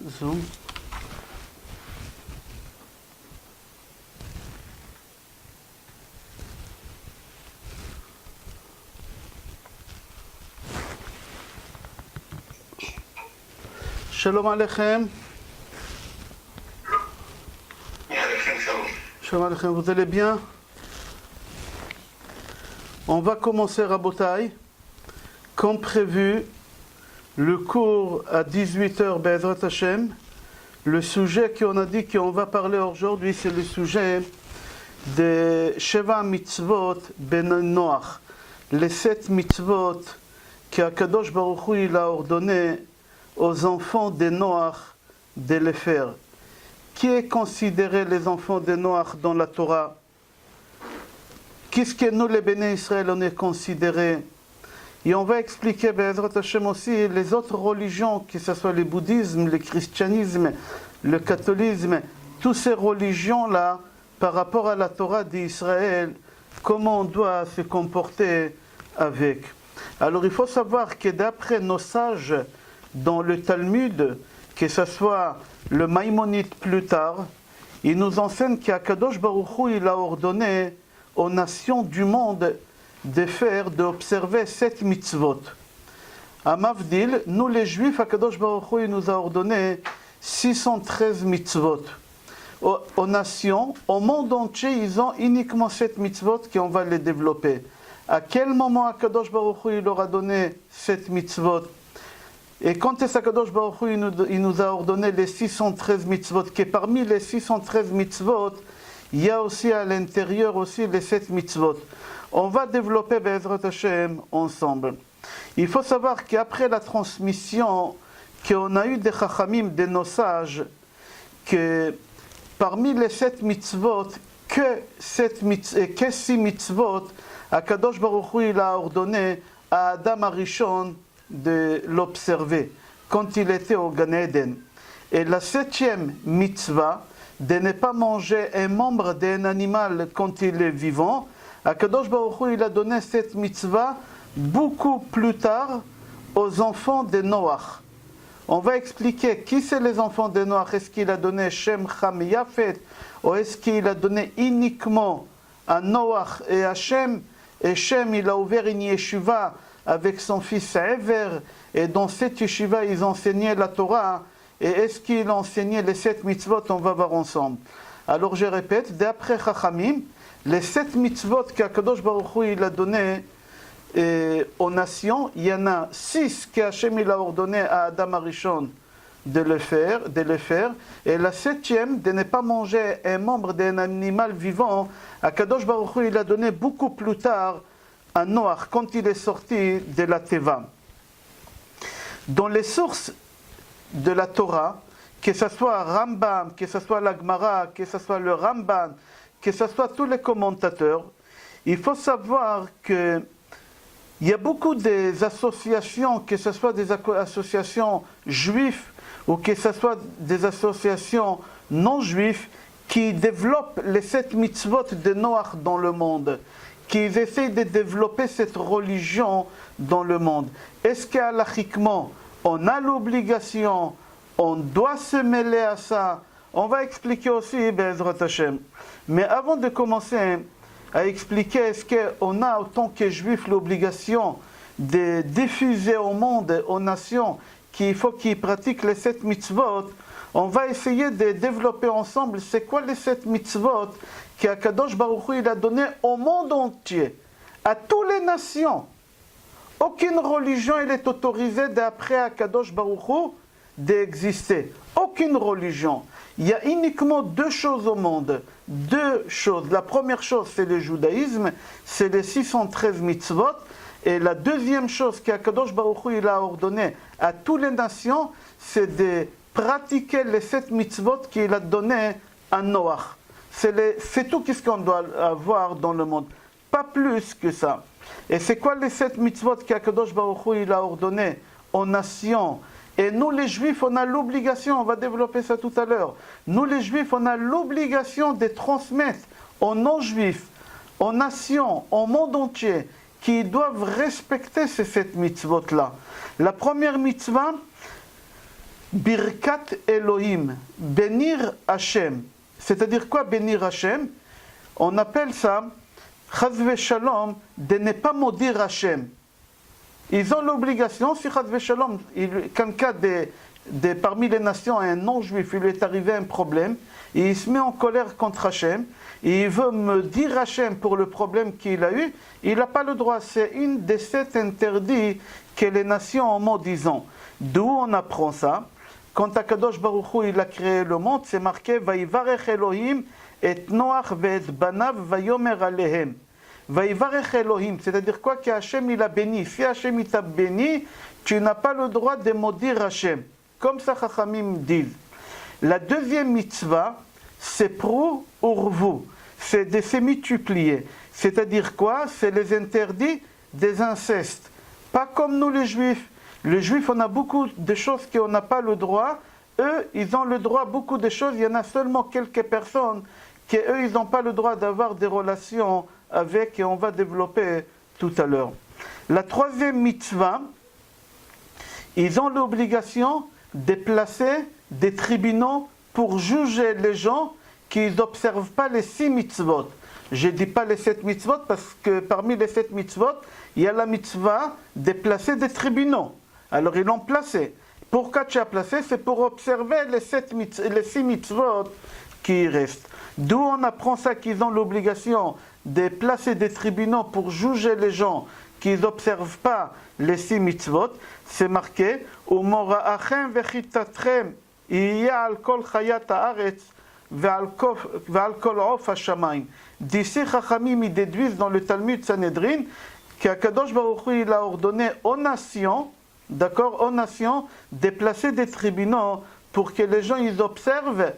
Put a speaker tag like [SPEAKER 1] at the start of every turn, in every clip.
[SPEAKER 1] Zoom. Shalom Aleichem. Shalom Aleichem, vous allez bien? On va commencer Rabotai. Comme prévu, le cours à 18h, Be'ezrat Hashem. Le sujet qu'on a dit qu'on va parler aujourd'hui, c'est le sujet des Sheva Mitzvot Ben Noach. Les 7 mitzvot qu'Akadosh Baruch Hu il a ordonné aux enfants de Noach de les faire. Qui est considéré les enfants de Noach dans la Torah? Qu'est-ce que nous, les Béné Israël, on est considérés? Et on va expliquer, Be'ezrat Hashem aussi, les autres religions, que ce soit le bouddhisme, le christianisme, le catholisme, toutes ces religions-là, par rapport à la Torah d'Israël, comment on doit se comporter avec. Alors il faut savoir que d'après nos sages, dans le Talmud, que ce soit le Maïmonide plus tard, il nous enseigne qu'Akadosh Baruch Hu, il a ordonné aux nations du monde d'observer 7 mitzvot. À Mavdil, nous les Juifs, Akadosh Baruch Hu, il nous a ordonné 613 mitzvot. Aux nations, au monde entier, ils ont uniquement 7 mitzvot qu'on va les développer. À quel moment Akadosh Baruch Hu, il leur a donné 7 mitzvot? Et quand est-ce qu'Akadosh Baruch Hu, il nous a ordonné les 613 mitzvot, que parmi les 613 mitzvot, il y a aussi à l'intérieur aussi les 7 mitzvot. On va développer Be'ezrat Hashem ensemble. Il faut savoir qu'après la transmission qu'on a eu des chachamim, de nos sages, que parmi les 7 mitzvot, que 6 mitzvot, Akadosh Baruch Hu, il a ordonné à Adam Arishon de l'observer quand il était au Gan Eden. Et la 7e mitzvah, de ne pas manger un membre d'un animal quand il est vivant, Akadosh Baruch Hu, il a donné cette mitzvah beaucoup plus tard aux enfants de Noach. On va expliquer qui c'est les enfants de Noach. Est-ce qu'il a donné Shem, Ham, Yafet, ou est-ce qu'il a donné uniquement à Noach et à Shem? Et Shem, il a ouvert une yeshiva avec son fils Ever, et dans cette yeshiva, ils enseignaient la Torah. Et est-ce qu'il enseignait les 7 mitzvot? On va voir ensemble. Alors je répète, d'après Chachamim, les 7 mitzvot qu'Akadosh Baruch Hu il a donné aux nations, il y en a 6 qu'Hachem il a ordonné à Adam Arishon de le faire, et la 7e, de ne pas manger un membre d'un animal vivant, Akadosh Baruch Hu il a donné beaucoup plus tard à Noach, quand il est sorti de la Teva. Dans les sources de la Torah, que ce soit Rambam, que ce soit la Gemara, que ce soit le Ramban, que ce soit tous les commentateurs, il faut savoir qu'il y a beaucoup d'associations, que ce soit des associations juives ou que ce soit des associations non juives, qui développent les 7 mitzvot de Noach dans le monde, qui essayent de développer cette religion dans le monde. Est-ce qu'alachiquement, on a l'obligation, on doit se mêler à ça? On va expliquer aussi, Be'ezrat Hashem. Mais avant de commencer à expliquer, est-ce qu'on a, en tant que juif, l'obligation de diffuser au monde, aux nations, qu'il faut qu'ils pratiquent les 7 mitzvot, on va essayer de développer ensemble, c'est quoi les 7 mitzvot qu'Akadosh Baruch Hu il a donné au monde entier, à toutes les nations. Aucune religion elle est autorisée d'après Akadosh Baruch Hu d'exister. Aucune religion. Il y a uniquement 2 choses au monde. 2 choses. La première chose, c'est le judaïsme, c'est les 613 mitzvot. Et la deuxième chose qu'Akadosh Baruch Hu il a ordonné à toutes les nations, c'est de pratiquer les 7 mitzvot qu'il a donné à Noach. C'est tout ce qu'on doit avoir dans le monde. Pas plus que ça. Et c'est quoi les 7 mitzvot qu'Akadosh Baruch Hu il a ordonné aux nations? Et nous les juifs, on a l'obligation, on va développer ça tout à l'heure, nous les juifs, on a l'obligation de transmettre aux non-juifs, aux nations, au monde entier, qui doivent respecter ces 7 mitzvot-là. La première mitzvah, Birkat Elohim, bénir Hachem. C'est-à-dire quoi bénir Hachem? On appelle ça, Chaz Shalom, de ne pas maudire Hachem. Ils ont l'obligation, si Chaz Shalom, quelqu'un parmi les nations, un non-juif, il lui est arrivé un problème, et il se met en colère contre Hachem, et il veut me dire Hachem pour le problème qu'il a eu, il n'a pas le droit. C'est une des 7 interdits que les nations ont maudisant. D'où on apprend ça? Quand Akadosh Baruch Hu, il a créé le monde, c'est marqué Vayivarech Elohim et Noach ve'et banav vayomer alehem. Vayivarech Elohim, c'est-à-dire quoi? qu'Hachem il a béni. Si Hachem il t'a béni, tu n'as pas le droit de maudire Hachem. Comme ça, Chachamim disent. La deuxième mitzvah, c'est prou urvu, c'est de se multiplier. C'est-à-dire quoi? C'est les interdits des incestes. Pas comme nous les juifs. Les juifs, on a beaucoup de choses qu'on n'a pas le droit. Eux, ils ont le droit à beaucoup de choses. Il y en a seulement quelques personnes qui, eux, ils n'ont pas le droit d'avoir des relations avec, et on va développer tout à l'heure. La troisième mitzvah, ils ont l'obligation de placer des tribunaux pour juger les gens qui n'observent pas les 6 mitzvot. Je ne dis pas les 7 mitzvot parce que parmi les 7 mitzvot, il y a la mitzvah de placer des tribunaux. Alors ils l'ont placé. Pourquoi tu as placé? C'est pour observer les 6 mitzvot qui restent. D'où on apprend ça qu'ils ont l'obligation de placer des tribunaux pour juger les gens qui n'observent pas les 6 mitzvot. C'est marqué Umora'achem vechitatrem iya al kol chayat haaretz ve'al kol of hashamayim. D'ici Chachamim ils déduisent dans le Talmud Sanhedrin qu'Akadosh Baruch Hu il a ordonné aux nations, d'accord, aux nations, de placer des tribunaux pour que les gens ils observent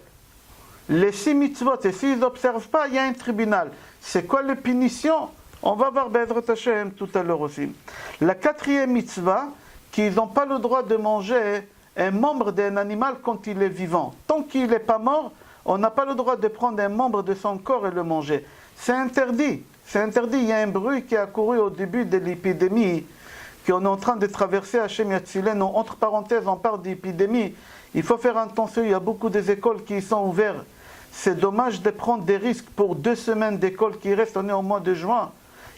[SPEAKER 1] les 6 mitzvot. Et s'ils n'observent pas, il y a un tribunal. C'est quoi les punitions? On va voir Be'ezrat Hashem tout à l'heure aussi. La 4e mitzvah, qu'ils n'ont pas le droit de manger un membre d'un animal quand il est vivant. Tant qu'il n'est pas mort, on n'a pas le droit de prendre un membre de son corps et le manger. C'est interdit. C'est interdit. Il y a un bruit qui a couru au début de l'épidémie, qu'on est en train de traverser à Hashem Yatzilenu. Entre parenthèses, on parle d'épidémie. Il faut faire attention, il y a beaucoup des écoles qui sont ouvertes. C'est dommage de prendre des risques pour 2 semaines d'école qui restent. On est au mois de juin.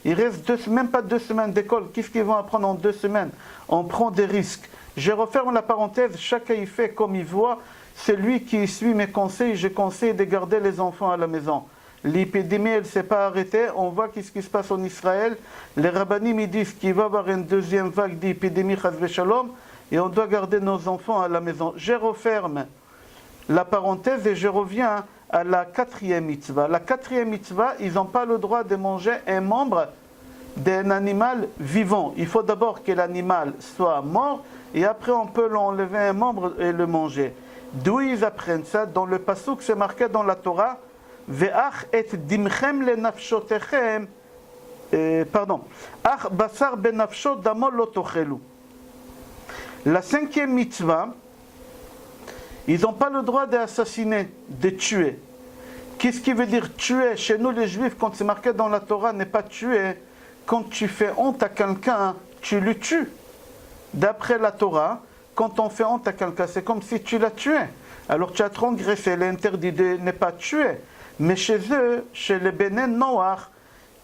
[SPEAKER 1] Il reste même pas 2 semaines d'école. Qu'est-ce qu'ils vont apprendre en 2 semaines? On prend des risques. Je referme la parenthèse. Chacun y fait comme il voit. C'est lui qui suit mes conseils. Je conseille de garder les enfants à la maison. L'épidémie, elle ne s'est pas arrêtée. On voit qu'est-ce qui se passe en Israël. Les rabbinim ils disent qu'il va y avoir une deuxième vague d'épidémie, chas v'shalom, et on doit garder nos enfants à la maison. Je referme la parenthèse et je reviens à la 4e mitzvah. La 4e mitzvah, ils n'ont pas le droit de manger un membre d'un animal vivant. Il faut d'abord que l'animal soit mort et après on peut l'enlever un membre et le manger. D'où ils apprennent ça? Dans le pasuk, c'est marqué dans la Torah Ve'ach et dimchem le nafshotechem Ach basar benafshot damo lo tochelu. La 5e mitzvah, ils n'ont pas le droit d'assassiner, de tuer. Qu'est-ce qui veut dire tuer? Chez nous les juifs, quand c'est marqué dans la Torah, n'est pas tuer. Quand tu fais honte à quelqu'un, tu le tues. D'après la Torah, quand on fait honte à quelqu'un, c'est comme si tu l'as tué. Alors tu as transgressé l'interdit de ne pas tuer. Mais chez eux, chez les Bénin Noach,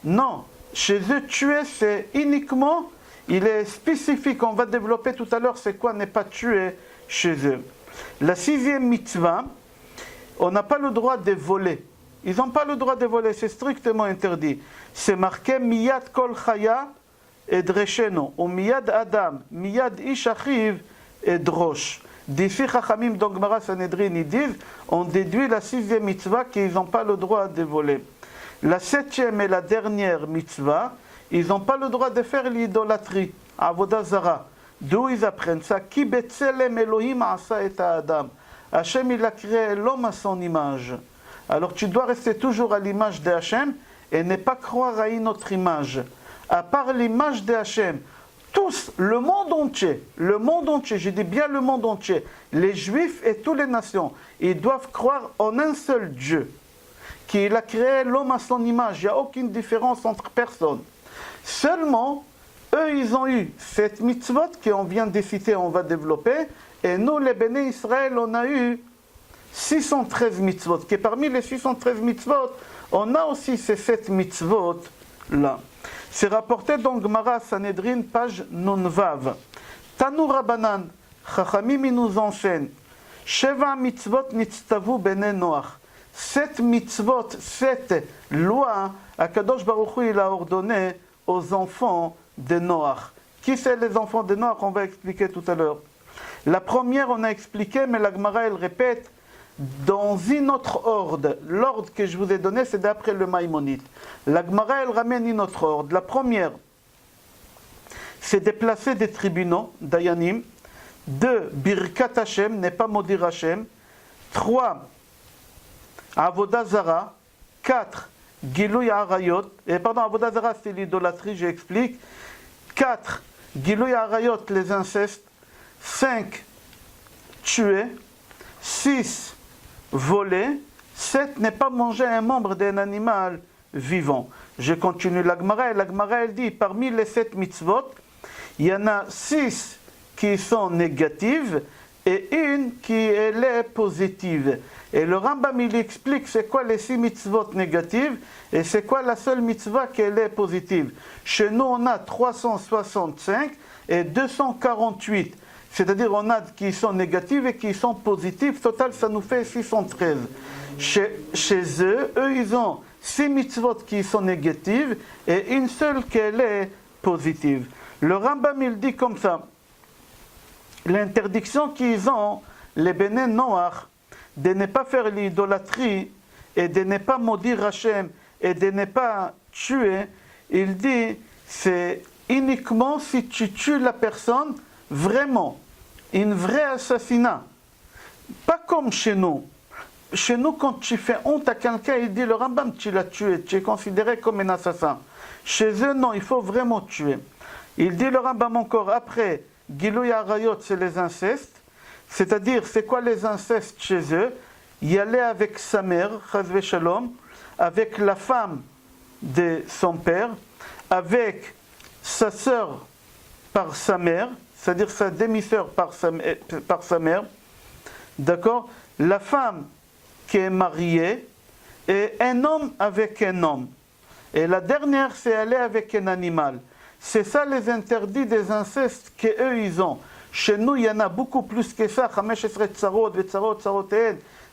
[SPEAKER 1] non. Chez eux, tuer, c'est uniquement, il est spécifique, on va développer tout à l'heure, c'est quoi ne pas tuer chez eux. La 6e mitzvah, on n'a pas le droit de voler. Ils n'ont pas le droit de voler, c'est strictement interdit. C'est marqué Miyad kol chaya edresheno, ou Miyad adam, Miyad ish achiv edrosh. D'ici Chachamim dans Gemara Sanhedrin, ils disent, on déduit la 6e mitzvah qu'ils n'ont pas le droit de voler. La 7e et la dernière mitzvah, ils n'ont pas le droit de faire l'idolâtrie, avodah zara. D'où ils apprennent ça? Ki betzelem Elohim asa et Adam. Hachem il a créé l'homme à son image. Alors tu dois rester toujours à l'image de Hachem et ne pas croire à une autre image. À part l'image de Hachem, tous, le monde entier, je dis bien le monde entier, les juifs et toutes les nations, ils doivent croire en un seul Dieu, qu'il a créé l'homme à son image. Il n'y a aucune différence entre personnes. Seulement, eux, eux, ils ont eu 7 mitzvot qu'on vient de citer, on va développer. Et nous, les Béné Israël, on a eu 613 mitzvot. Et parmi les 613 mitzvot, on a aussi ces 7 mitzvot-là. C'est rapporté dans Gemara Sanhedrin, page Nunvav. Tanu Rabbanan, Chachamim nous enseigne, Sheva mitzvot nitztavu bene Noach. 7 mitzvot, 7 lois, Akadosh Baruch Hu, il a ordonné aux enfants de Noach. Qui c'est les enfants de Noach? On va expliquer tout à l'heure. La première, on a expliqué, mais la Gemara, elle répète, dans un autre ordre. L'ordre que je vous ai donné, c'est d'après le Maïmonide. La Gemara, elle ramène un autre ordre. La première, c'est de placer des tribunaux, Dayanim. 2, Birkat Hashem, n'est pas Modir Hashem. 3, Avodah Zara. 4, Gilui Arayot. Avodah Zara, c'est l'idolâtrie, j'explique. 4, Gilui Arayot, les incestes. 5, tuer. 6, voler. 7, n'est pas manger un membre d'un animal vivant. Je continue la Gemara, et la Gemara, elle dit, parmi les 7 mitzvot, il y en a 6 qui sont négatives et une qui est positive. Et le Rambam, il explique c'est quoi les 6 mitzvot négatives et c'est quoi la seule mitzvah qui est positive. Chez nous, on a 365 et 248. C'est-à-dire, on a qui sont négatives et qui sont positives. Total, ça nous fait 613. Chez eux, ils ont 6 mitzvot qui sont négatives et une seule qui est positive. Le Rambam, il dit comme ça. L'interdiction qu'ils ont, les Béné Noach, de ne pas faire l'idolâtrie et de ne pas maudire Hachem et de ne pas tuer, il dit, c'est uniquement si tu tues la personne vraiment, un vrai assassinat. Pas comme chez nous. Chez nous, quand tu fais honte à quelqu'un, il dit, le Rambam, tu l'as tué, tu es considéré comme un assassin. Chez eux, non, il faut vraiment tuer. Il dit, le Rambam encore, après, Gilui Arayot, c'est les incestes. C'est-à-dire, c'est quoi les incestes chez eux? Y aller avec sa mère, Chazve Shalom, avec la femme de son père, avec sa sœur par sa mère, c'est-à-dire sa demi-sœur par sa mère, d'accord? La femme qui est mariée, et un homme avec un homme. Et la dernière, c'est aller avec un animal. C'est ça les interdits des incestes qu'eux ils ont. Chez nous, il y en a beaucoup plus que ça.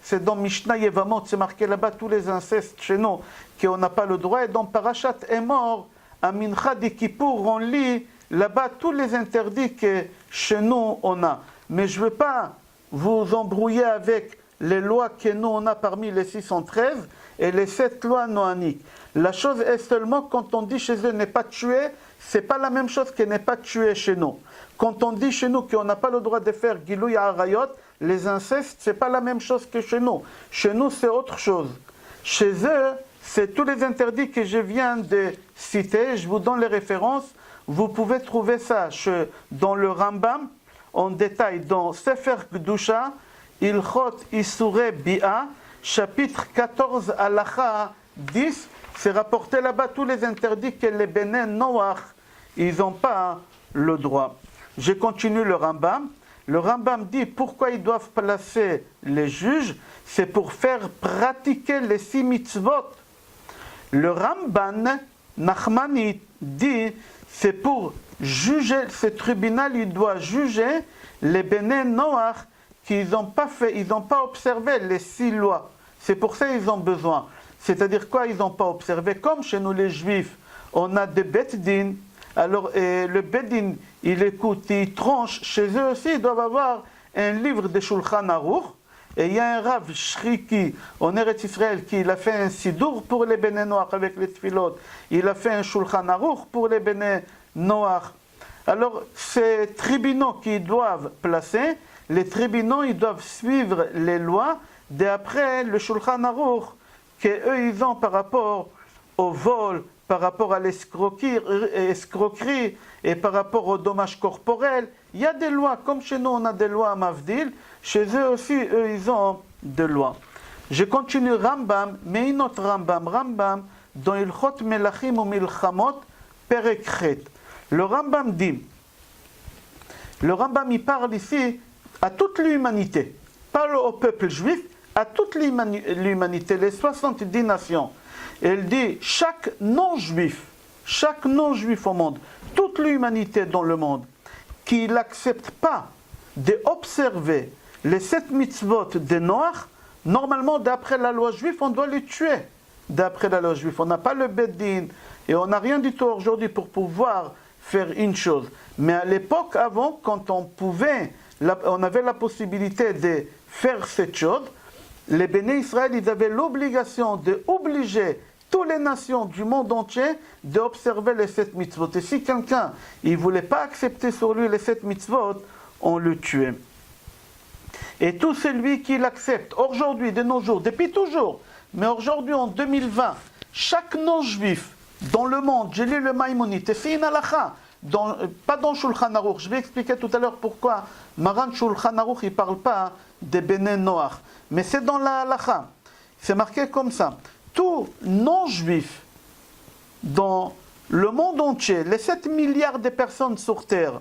[SPEAKER 1] C'est dans Mishnah Yevamot, c'est marqué là-bas tous les incestes chez nous, qu'on n'a pas le droit. Et dans Parashat est mort, à Mincha de Kippour, on lit là-bas tous les interdits que chez nous on a. Mais je ne veux pas vous embrouiller avec les lois que nous on a parmi les 613 et les 7 lois noaniques. La chose est seulement quand on dit chez eux n'est pas tué, c'est pas la même chose que n'est pas tué chez nous. Quand on dit chez nous qu'on n'a pas le droit de faire Gilui Arayot, les incestes, c'est pas la même chose que chez nous. Chez nous, c'est autre chose. Chez eux, c'est tous les interdits que je viens de citer. Je vous donne les références. Vous pouvez trouver ça dans le Rambam, en détail, dans Sefer Gdusha, Ilchot Isurei Bi'a, chapitre 14, Halacha 10. C'est rapporté là-bas tous les interdits que les Béné Noach, ils n'ont pas le droit. Je continue le Rambam. Le Rambam dit pourquoi ils doivent placer les juges, c'est pour faire pratiquer les 6 mitzvot. Le Ramban Nachmani dit c'est pour juger, ce tribunal il doit juger les Béné Noach qu'ils n'ont pas fait, ils n'ont pas observé les 6 lois. C'est pour ça qu'ils ont besoin. C'est-à-dire quoi, ils n'ont pas observé? Comme chez nous les Juifs, on a des Beth-Din. Alors le Beth-Din, il écoute, il tranche. Chez eux aussi, ils doivent avoir un livre de Shulchan Aruch. Et il y a un Rav Shriki, en Eretz Israël, qui a fait un Sidour pour les Béné Noach avec les Tfilot. Il a fait un Shulchan Aruch pour les Béné Noach. Alors, ces tribunaux qu'ils doivent placer, les tribunaux, ils doivent suivre les lois d'après le Shulchan Aruch qu'eux, ils ont par rapport au vol, par rapport à l'escroquerie et par rapport au dommage corporel. Il y a des lois, comme chez nous on a des lois à Mavdil, chez eux aussi, eux, ils ont des lois. Je continue Rambam, mais une autre Rambam dans Ilchot Melachim ou Milchamot, Perek Chet. Le Rambam dit, le Rambam il parle ici à toute l'humanité, pas au peuple juif, à toute l'humanité, les 70 nations. Et il dit, chaque non-juif au monde, toute l'humanité dans le monde, qui n'accepte pas d'observer les 7 mitzvot des Noirs, normalement, d'après la loi juive, on doit les tuer. D'après la loi juive, on n'a pas le Beddin, et on n'a rien du tout aujourd'hui pour pouvoir faire une chose. Mais à l'époque, avant, quand on avait la possibilité de faire cette chose, les Béné Israël, ils avaient l'obligation d'obliger toutes les nations du monde entier d'observer les 7 mitzvot. Et si quelqu'un ne voulait pas accepter sur lui les 7 mitzvot, on le tuait. Et tout celui qui l'accepte, aujourd'hui, de nos jours, depuis toujours, mais aujourd'hui en 2020, chaque non-juif dans le monde, j'ai lu le Maïmonide, et c'est une halakha, pas dans Shulchan Aruch. Je vais expliquer tout à l'heure pourquoi Maran Shulchan Aruch il ne parle pas des béné noirs, mais c'est dans la halakha. C'est marqué comme ça. Tout non-juif dans le monde entier, les 7 milliards de personnes sur terre,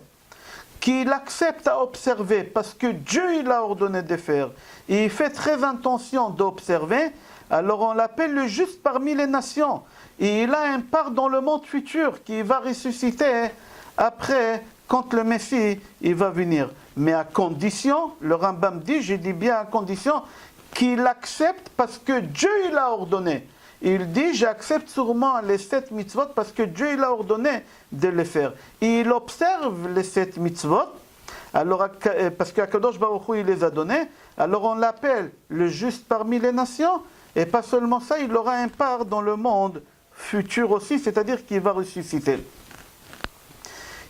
[SPEAKER 1] qui l'accepte à observer parce que Dieu il a ordonné de faire, et il fait très attention d'observer, alors on l'appelle le juste parmi les nations. Et il a un part dans le monde futur qui va ressusciter après, quand le Messie il va venir. Mais à condition, le Rambam dit, je dis bien à condition, qu'il accepte parce que Dieu il a ordonné. Il dit, j'accepte sûrement les 7 mitzvot parce que Dieu il a ordonné de les faire. Et il observe les 7 mitzvot, alors, parce qu'Akadosh Baruch Hu il les a donnés, alors on l'appelle le juste parmi les nations, et pas seulement ça, il aura un part dans le monde futur aussi, c'est-à-dire qu'il va ressusciter.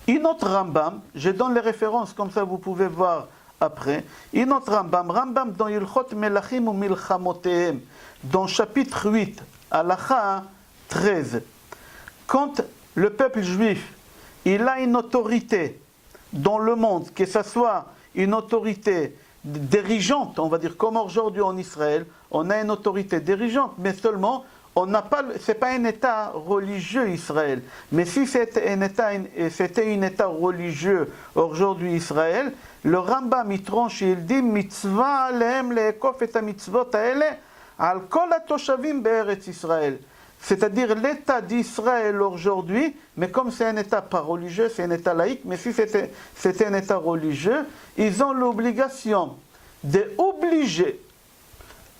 [SPEAKER 1] Une autre Rambam, je donne les références, comme ça vous pouvez voir après. Une autre Rambam dans Ilchot Melachim ou Milchamotehem, dans chapitre 8, Halakha 13. Quand le peuple juif, il a une autorité dans le monde, que ce soit une autorité dirigeante, on va dire comme aujourd'hui en Israël, on a une autorité dirigeante, mais seulement on n'a pas, c'est pas un État religieux Israël. Mais si c'était un État religieux aujourd'hui Israël, le Rambam il tranche et il dit mitzvah alehem le'ekof et mitzvot haele al kol hatoshavim be'eretz Israël. C'est-à-dire l'État d'Israël aujourd'hui, mais comme c'est un État pas religieux, c'est un État laïque, mais si c'était un État religieux, ils ont l'obligation d'obliger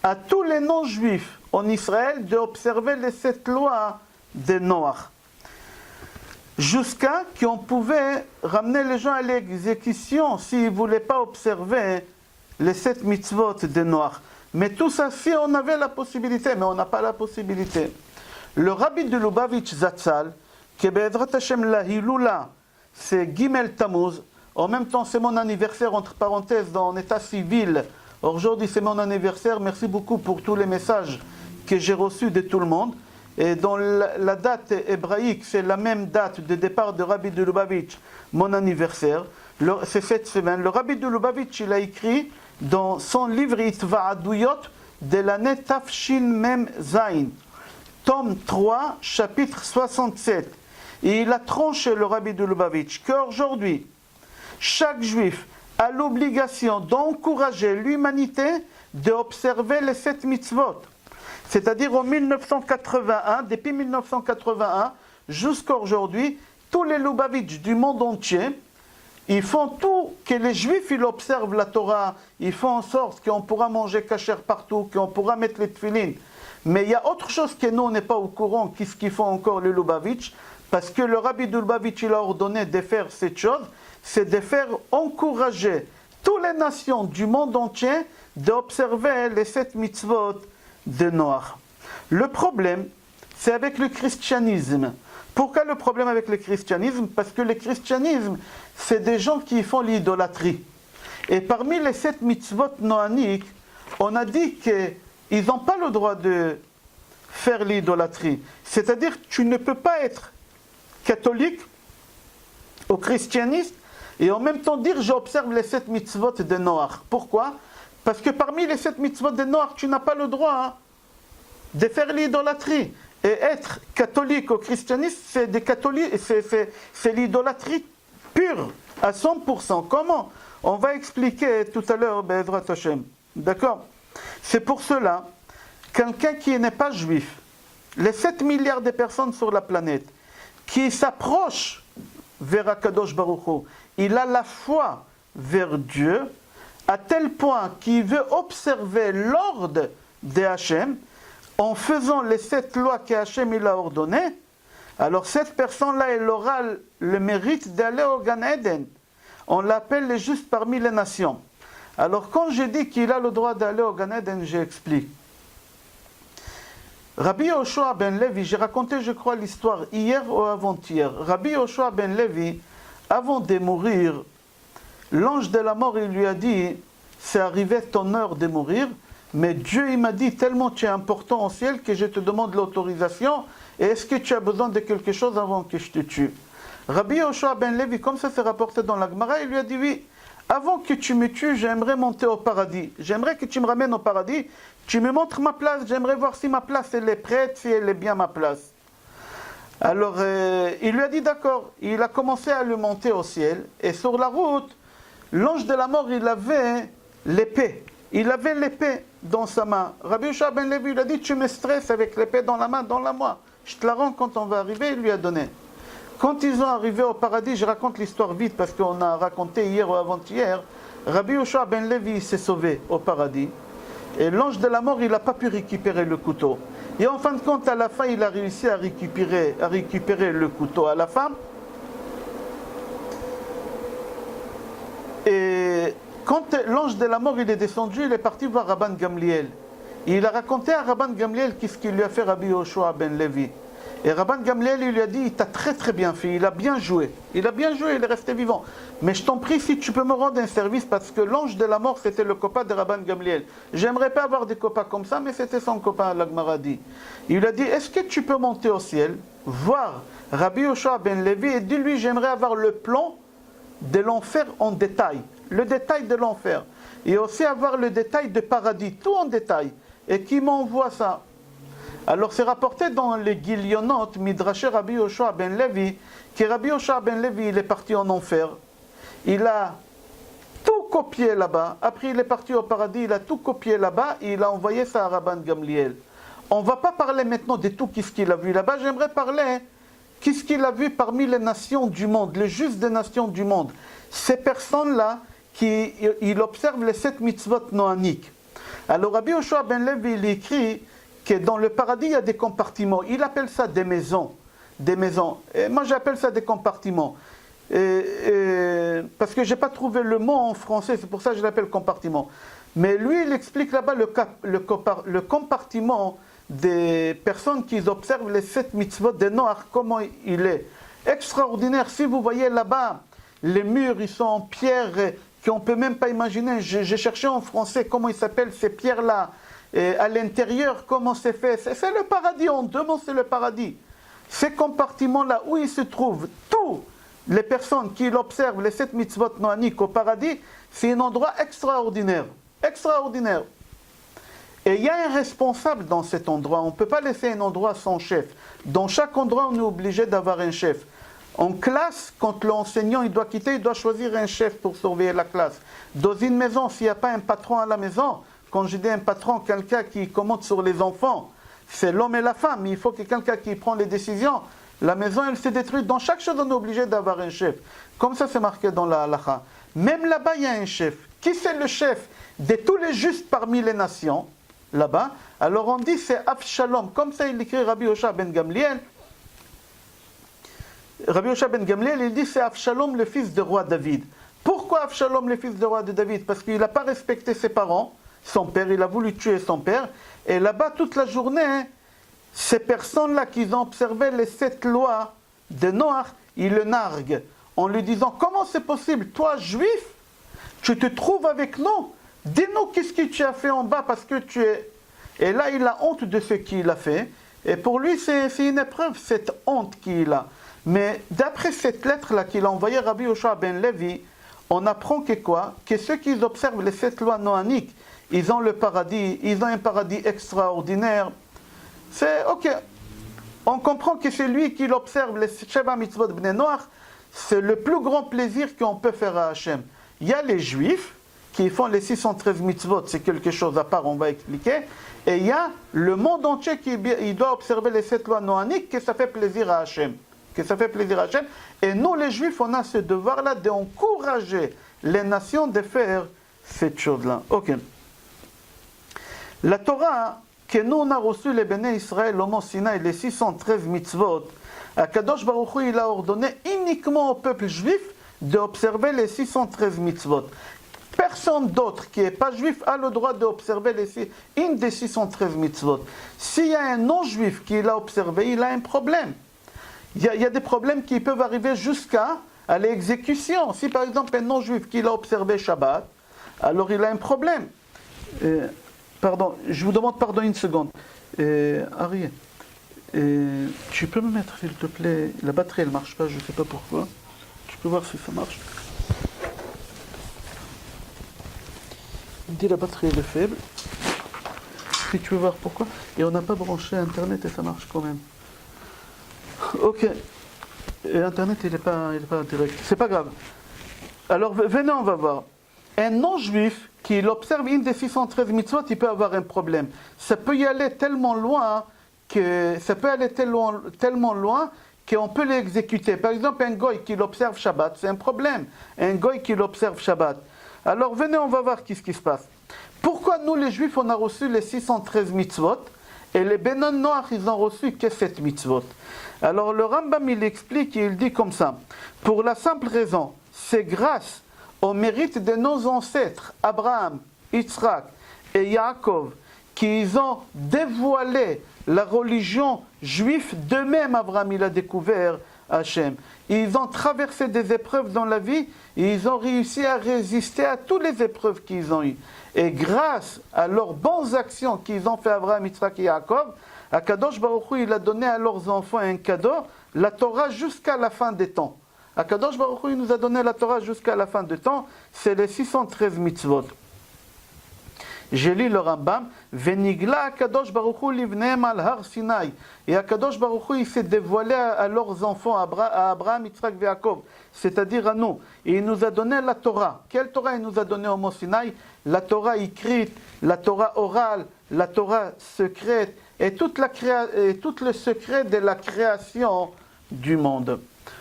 [SPEAKER 1] à tous les non-juifs en Israël d'observer les 7 lois des Noirs. Jusqu'à qu'on pouvait ramener les gens à l'exécution s'ils ne voulaient pas observer les 7 mitzvot des Noirs. Mais tout ça, si on avait la possibilité, mais on n'a pas la possibilité. Le rabbi de Lubavitch Zatzal, qui est Be'ezrat Hashem la Hilula, c'est Gimel Tammuz. En même temps, c'est mon anniversaire, entre parenthèses, dans l'état civil. Aujourd'hui, c'est mon anniversaire. Merci beaucoup pour tous les messages que j'ai reçus de tout le monde. Et dans la date hébraïque, c'est la même date de départ de Rabbi de Lubavitch, mon anniversaire. C'est cette semaine. Le Rabbi de Lubavitch, il a écrit dans son livre Itva'aduyot de l'année Tafshin Mem Zain, tome 3, chapitre 67. Et il a tranché, le Rabbi de Lubavitch, qu'aujourd'hui, chaque juif a l'obligation d'encourager l'humanité d'observer les 7 mitzvot. C'est-à-dire en 1981, depuis 1981 jusqu'à aujourd'hui, tous les Lubavitch du monde entier, ils font tout que les Juifs ils observent la Torah, ils font en sorte qu'on pourra manger kasher partout, qu'on pourra mettre les tefillin. Mais il y a autre chose que nous on n'est pas au courant, qu'est-ce qu'ils font encore les Lubavitch, parce que le Rabbi de Lubavitch il a ordonné de faire cette chose, c'est de faire encourager toutes les nations du monde entier d'observer les 7 mitzvot de Noirs. Le problème, c'est avec le christianisme. Pourquoi le problème avec le christianisme? Parce que le christianisme, c'est des gens qui font l'idolâtrie. Et parmi les 7 mitzvot noaniques, on a dit qu'ils n'ont pas le droit de faire l'idolâtrie. C'est-à-dire que tu ne peux pas être catholique ou christianiste et en même temps dire j'observe les 7 mitzvot de Noach. Pourquoi? Parce que parmi les 7 mitzvot de Noach, tu n'as pas le droit de faire l'idolâtrie. Et être catholique au christianisme, c'est des catholiques, c'est l'idolâtrie pure, à 100%. Comment? On va expliquer tout à l'heure, Be'ezrat Hashem. D'accord? C'est pour cela, quelqu'un qui n'est pas juif, les 7 milliards de personnes sur la planète, qui s'approchent vers Akadosh Baruch Hu, il a la foi vers Dieu, à tel point qu'il veut observer l'ordre de Hachem, en faisant les 7 lois que Hachem il a ordonnées. Alors cette personne-là, elle aura le mérite d'aller au Gan Eden. On l'appelle les justes parmi les nations. Alors quand je dis qu'il a le droit d'aller au Gan Eden, j'explique. Rabbi Yoshua ben Levi, j'ai raconté je crois l'histoire hier ou avant-hier. Rabbi Yoshua ben Levi, avant de mourir, l'ange de la mort il lui a dit, c'est arrivé ton heure de mourir, mais Dieu il m'a dit tellement tu es important au ciel que je te demande l'autorisation, et est-ce que tu as besoin de quelque chose avant que je te tue? Rabbi Yoshua ben Levi, comme ça c'est rapporté dans la Gemara, il lui a dit oui, avant que tu me tues, j'aimerais monter au paradis, j'aimerais que tu me ramènes au paradis, tu me montres ma place, j'aimerais voir si ma place elle est prête, si elle est bien ma place. Alors il lui a dit d'accord, il a commencé à le monter au ciel, et sur la route, l'ange de la mort il avait l'épée. Il avait l'épée dans sa main. Rabbi Yoshua ben Levi il a dit tu me stresses avec l'épée dans la main, donne-la moi. Je te la rends quand on va arriver, il lui a donné. Quand ils ont arrivé au paradis, je raconte l'histoire vite parce qu'on a raconté hier ou avant-hier, Rabbi Yoshua ben Levi s'est sauvé au paradis. Et l'ange de la mort, il n'a pas pu récupérer le couteau. Et en fin de compte, à la fin, il a réussi à récupérer le couteau à la fin. Et quand l'ange de la mort il est descendu, il est parti voir Rabban Gamliel. Il a raconté à Rabban Gamliel qu'est-ce qu'il lui a fait Rabbi Yoshua ben Levi. Et Rabban Gamliel il lui a dit, il t'a très très bien fait, il a bien joué. Il a bien joué, il est resté vivant. Mais je t'en prie si tu peux me rendre un service, parce que l'ange de la mort c'était le copain de Rabban Gamliel. J'aimerais pas avoir des copains comme ça, mais c'était son copain, l'Agmara dit. Il lui a dit, est-ce que tu peux monter au ciel, voir Rabbi Yoshua ben Levi et dis-lui, j'aimerais avoir le plan de l'enfer en détail. Le détail de l'enfer. Et aussi avoir le détail de paradis, tout en détail. Et qui m'envoie ça? Alors c'est rapporté dans les Gilionot, Midrashé Rabbi Yoshua ben Levi, que Rabbi Yoshua ben Levi il est parti en enfer. Il a tout copié là-bas. Après il est parti au paradis, il a tout copié là-bas et il a envoyé ça à Rabban Gamliel. On ne va pas parler maintenant de tout ce qu'il a vu là-bas. J'aimerais parler qu'est-ce qu'il a vu parmi les nations du monde, les justes des nations du monde. Ces personnes-là, il observe les 7 mitzvot noaniques. Alors Rabbi Yoshua ben Levi il écrit que dans le paradis il y a des compartiments. Il appelle ça des maisons. Des maisons. Et moi j'appelle ça des compartiments. Parce que je n'ai pas trouvé le mot en français, c'est pour ça que je l'appelle compartiment. Mais lui il explique là-bas le compartiment des personnes qui observent les 7 mitzvot de Noach, comment il est. Extraordinaire. Si vous voyez là-bas, les murs ils sont en pierre qu'on ne peut même pas imaginer. J'ai cherché en français comment ils s'appellent ces pierres-là. Et à l'intérieur, comment c'est fait? C'est le paradis, on demande c'est le paradis. Ces compartiments-là où ils se trouvent, tous les personnes qui l'observent, les 7 mitzvot noaniques au paradis, c'est un endroit extraordinaire. Extraordinaire. Et il y a un responsable dans cet endroit. On ne peut pas laisser un endroit sans chef. Dans chaque endroit, on est obligé d'avoir un chef. En classe, quand l'enseignant il doit quitter, il doit choisir un chef pour surveiller la classe. Dans une maison, s'il n'y a pas un patron à la maison, quand je dis un patron, quelqu'un qui commande sur les enfants, c'est l'homme et la femme. Il faut que quelqu'un qui prend les décisions. La maison, elle s'est détruite. Dans chaque chose, on est obligé d'avoir un chef. Comme ça, c'est marqué dans la halakha. Même là-bas, il y a un chef. Qui c'est le chef de tous les justes parmi les nations? Là-bas. Alors on dit c'est Avshalom. Comme ça, il écrit Rabbi Yoshua ben Gamliel. Rabbi Yoshua ben Gamliel, il dit c'est Avshalom, le fils du roi David. Pourquoi Avshalom, le fils du roi de David? Parce qu'il n'a pas respecté ses parents. Son père, il a voulu tuer son père. Et là-bas, toute la journée, ces personnes-là qui ont observé les 7 lois de Noach, ils le narguent en lui disant, comment c'est possible, toi, juif, tu te trouves avec nous? Dis-nous qu'est-ce que tu as fait en bas parce que tu es... Et là, il a honte de ce qu'il a fait. Et pour lui, c'est une épreuve, cette honte qu'il a. Mais d'après cette lettre-là qu'il a envoyée à Rabbi Yoshua ben Levi, on apprend que quoi? Que ceux qui observent les 7 lois noaniques, ils ont le paradis, ils ont un paradis extraordinaire. C'est ok. on comprend que c'est lui qui observe les Sheva Mitzvot Bnei Noach, c'est le plus grand plaisir qu'on peut faire à Hachem. Il y a les Juifs qui font les 613 mitzvot, c'est quelque chose à part, on va expliquer. Et il y a le monde entier qui il doit observer les 7 lois noaniques, que ça fait plaisir à Hachem. Que ça fait plaisir à Hachem. Et nous, les Juifs, on a ce devoir-là d'encourager les nations de faire cette chose-là. Ok. La Torah, que nous, on a reçu les Béné Israël, au mont Sinaï, les 613 mitzvot, Akadosh Baruch Hu, il a ordonné uniquement au peuple juif d'observer les 613 mitzvot. Personne d'autre qui n'est pas juif a le droit d'observer une des 613 mitzvot. S'il y a un non-juif qui l'a observé, il a un problème. Il y a des problèmes qui peuvent arriver jusqu'à l'exécution. Si par exemple un non-juif qui l'a observé Shabbat, alors il a un problème. Pardon, je vous demande pardon une seconde. Ari, tu peux me mettre s'il te plaît, la batterie elle ne marche pas, je ne sais pas pourquoi. Tu peux voir si ça marche. Il me dit la batterie elle est faible. Si tu veux voir pourquoi. Et on n'a pas branché Internet et ça marche quand même. Ok. Et Internet il n'est pas direct. C'est pas grave. Alors venez, on va voir. Un non-juif qui observe une des 613 mitzvot, il peut avoir un problème. Ça peut y aller tellement loin qu'on peut l'exécuter. Par exemple, un goy qui l'observe Shabbat, c'est un problème. Un goy qui l'observe Shabbat. Alors venez, on va voir qu'est-ce qui se passe. Pourquoi nous les Juifs, on a reçu les 613 mitzvot et les Bénon Noach, ils ont reçu que 7 mitzvot. Alors le Rambam, il explique et il dit comme ça. Pour la simple raison, c'est grâce au mérite de nos ancêtres, Abraham, Yitzhak et Yaakov, qu'ils ont dévoilé la religion juive d'eux-mêmes. Abraham, il a découvert Hachem. Ils ont traversé des épreuves dans la vie et ils ont réussi à résister à toutes les épreuves qu'ils ont eues. Et grâce à leurs bonnes actions qu'ils ont fait Abraham, Yitzhak et Yaakov, Akadosh Baruch Hu, il a donné à leurs enfants un cadeau, la Torah jusqu'à la fin des temps. Akadosh Baruch Hu, il nous a donné la Torah jusqu'à la fin des temps, c'est les 613 mitzvot. J'ai lu le Rambam, Venigla Akadosh Baruch Hu livneem al har Sinai. Et Akadosh Baruch Hu, il s'est dévoilé à leurs enfants, à Abraham, Yitzhak et Yaakov, c'est-à-dire à nous. Et il nous a donné la Torah. Quelle Torah il nous a donné au mont Sinaï? La Torah écrite, la Torah orale, la Torah secrète, et tout le secret de la création du monde.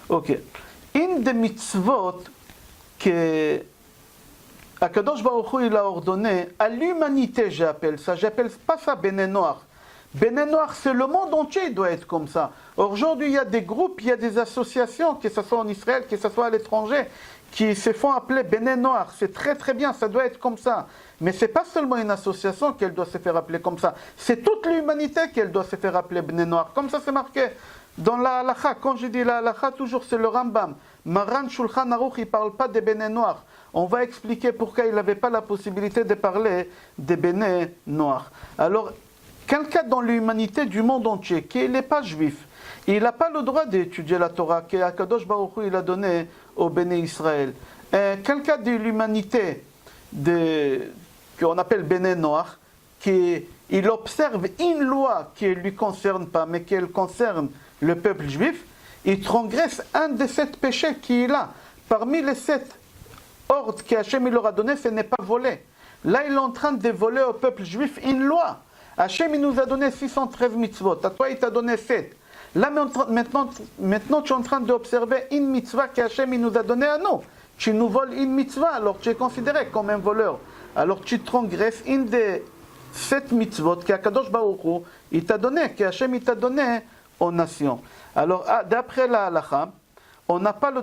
[SPEAKER 1] Ok. Une des mitzvot que Akadosh Baruch Hu, il a ordonné à l'humanité, j'appelle pas ça Béné Noach. Béné Noach, c'est le monde entier, il doit être comme ça. Aujourd'hui, il y a des groupes, il y a des associations, que ce soit en Israël, que ce soit à l'étranger, qui se font appeler Béné Noach. C'est très très bien, ça doit être comme ça. Mais ce n'est pas seulement une association qu'elle doit se faire appeler comme ça. C'est toute l'humanité qu'elle doit se faire appeler Béné Noach. Comme ça, c'est marqué dans la halakha. Quand je dis la halakha, toujours c'est le Rambam. Maran Shulchan Aruch, il ne parle pas des Béné Noach. On va expliquer pourquoi il n'avait pas la possibilité de parler des Béné Noach. Alors, quelqu'un dans l'humanité du monde entier qui n'est pas juif, il n'a pas le droit d'étudier la Torah que Akadosh Baruch Hu, il a donnée au Béné Israël. Quelqu'un de l'humanité qu'on appelle Béné Noach, il observe une loi qui ne lui concerne pas, mais qui concerne le peuple juif, il transgresse un des 7 péchés qu'il a. Parmi les 7 ordres qu'Hachem leur a donné, ce n'est pas voler. Là, il est en train de voler au peuple juif une loi. Hachem, il nous a donné 613 mitzvot. À toi, il t'a donné 7. Là, maintenant, tu es en train d'observer une mitzvah qu'Hachem il nous a donnée à nous. Tu nous voles une mitzvah, alors tu es considéré comme un voleur. Alors tu transgresses une des 7 mitzvot qu'Akadosh Baruch Hu, il t'a donné, qu'Hachem il t'a donné aux nations. Alors, d'après la halakha, on n'a pas le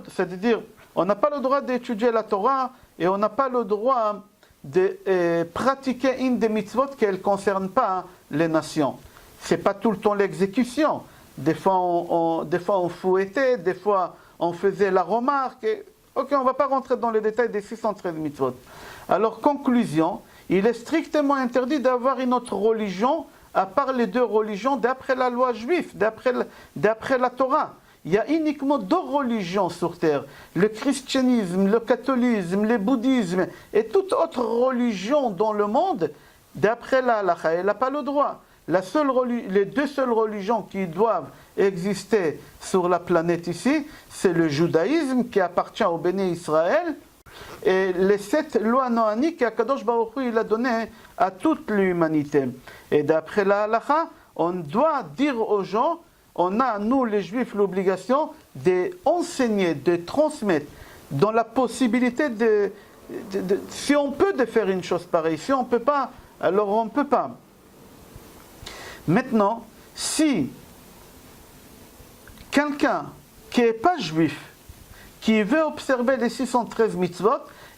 [SPEAKER 1] droit d'étudier la Torah et on n'a pas le droit de pratiquer une des mitzvot qu'elle ne concerne pas les nations. Ce n'est pas tout le temps l'exécution. Des fois on fouettait, des fois on faisait la remarque. Ok, on ne va pas rentrer dans les détails des 613 mitzvot. Alors, conclusion, il est strictement interdit d'avoir une autre religion à part les 2 religions d'après la loi juive, d'après la Torah. Il y a uniquement 2 religions sur terre, le christianisme, le catholicisme, le bouddhisme et toute autre religion dans le monde, d'après la halakha, elle n'a pas le droit. les deux seules religions qui doivent exister sur la planète ici, c'est le judaïsme qui appartient au béni Israël, et les 7 lois noaniques qu'Akadosh Baruch Hu il a données à toute l'humanité. Et d'après la halakha, on doit dire aux gens, on a, nous les juifs, l'obligation d'enseigner, de transmettre, dans la possibilité si on peut de faire une chose pareille. Si on ne peut pas, alors on ne peut pas. Maintenant, si quelqu'un qui n'est pas juif, qui veut observer les 613 mitzvot,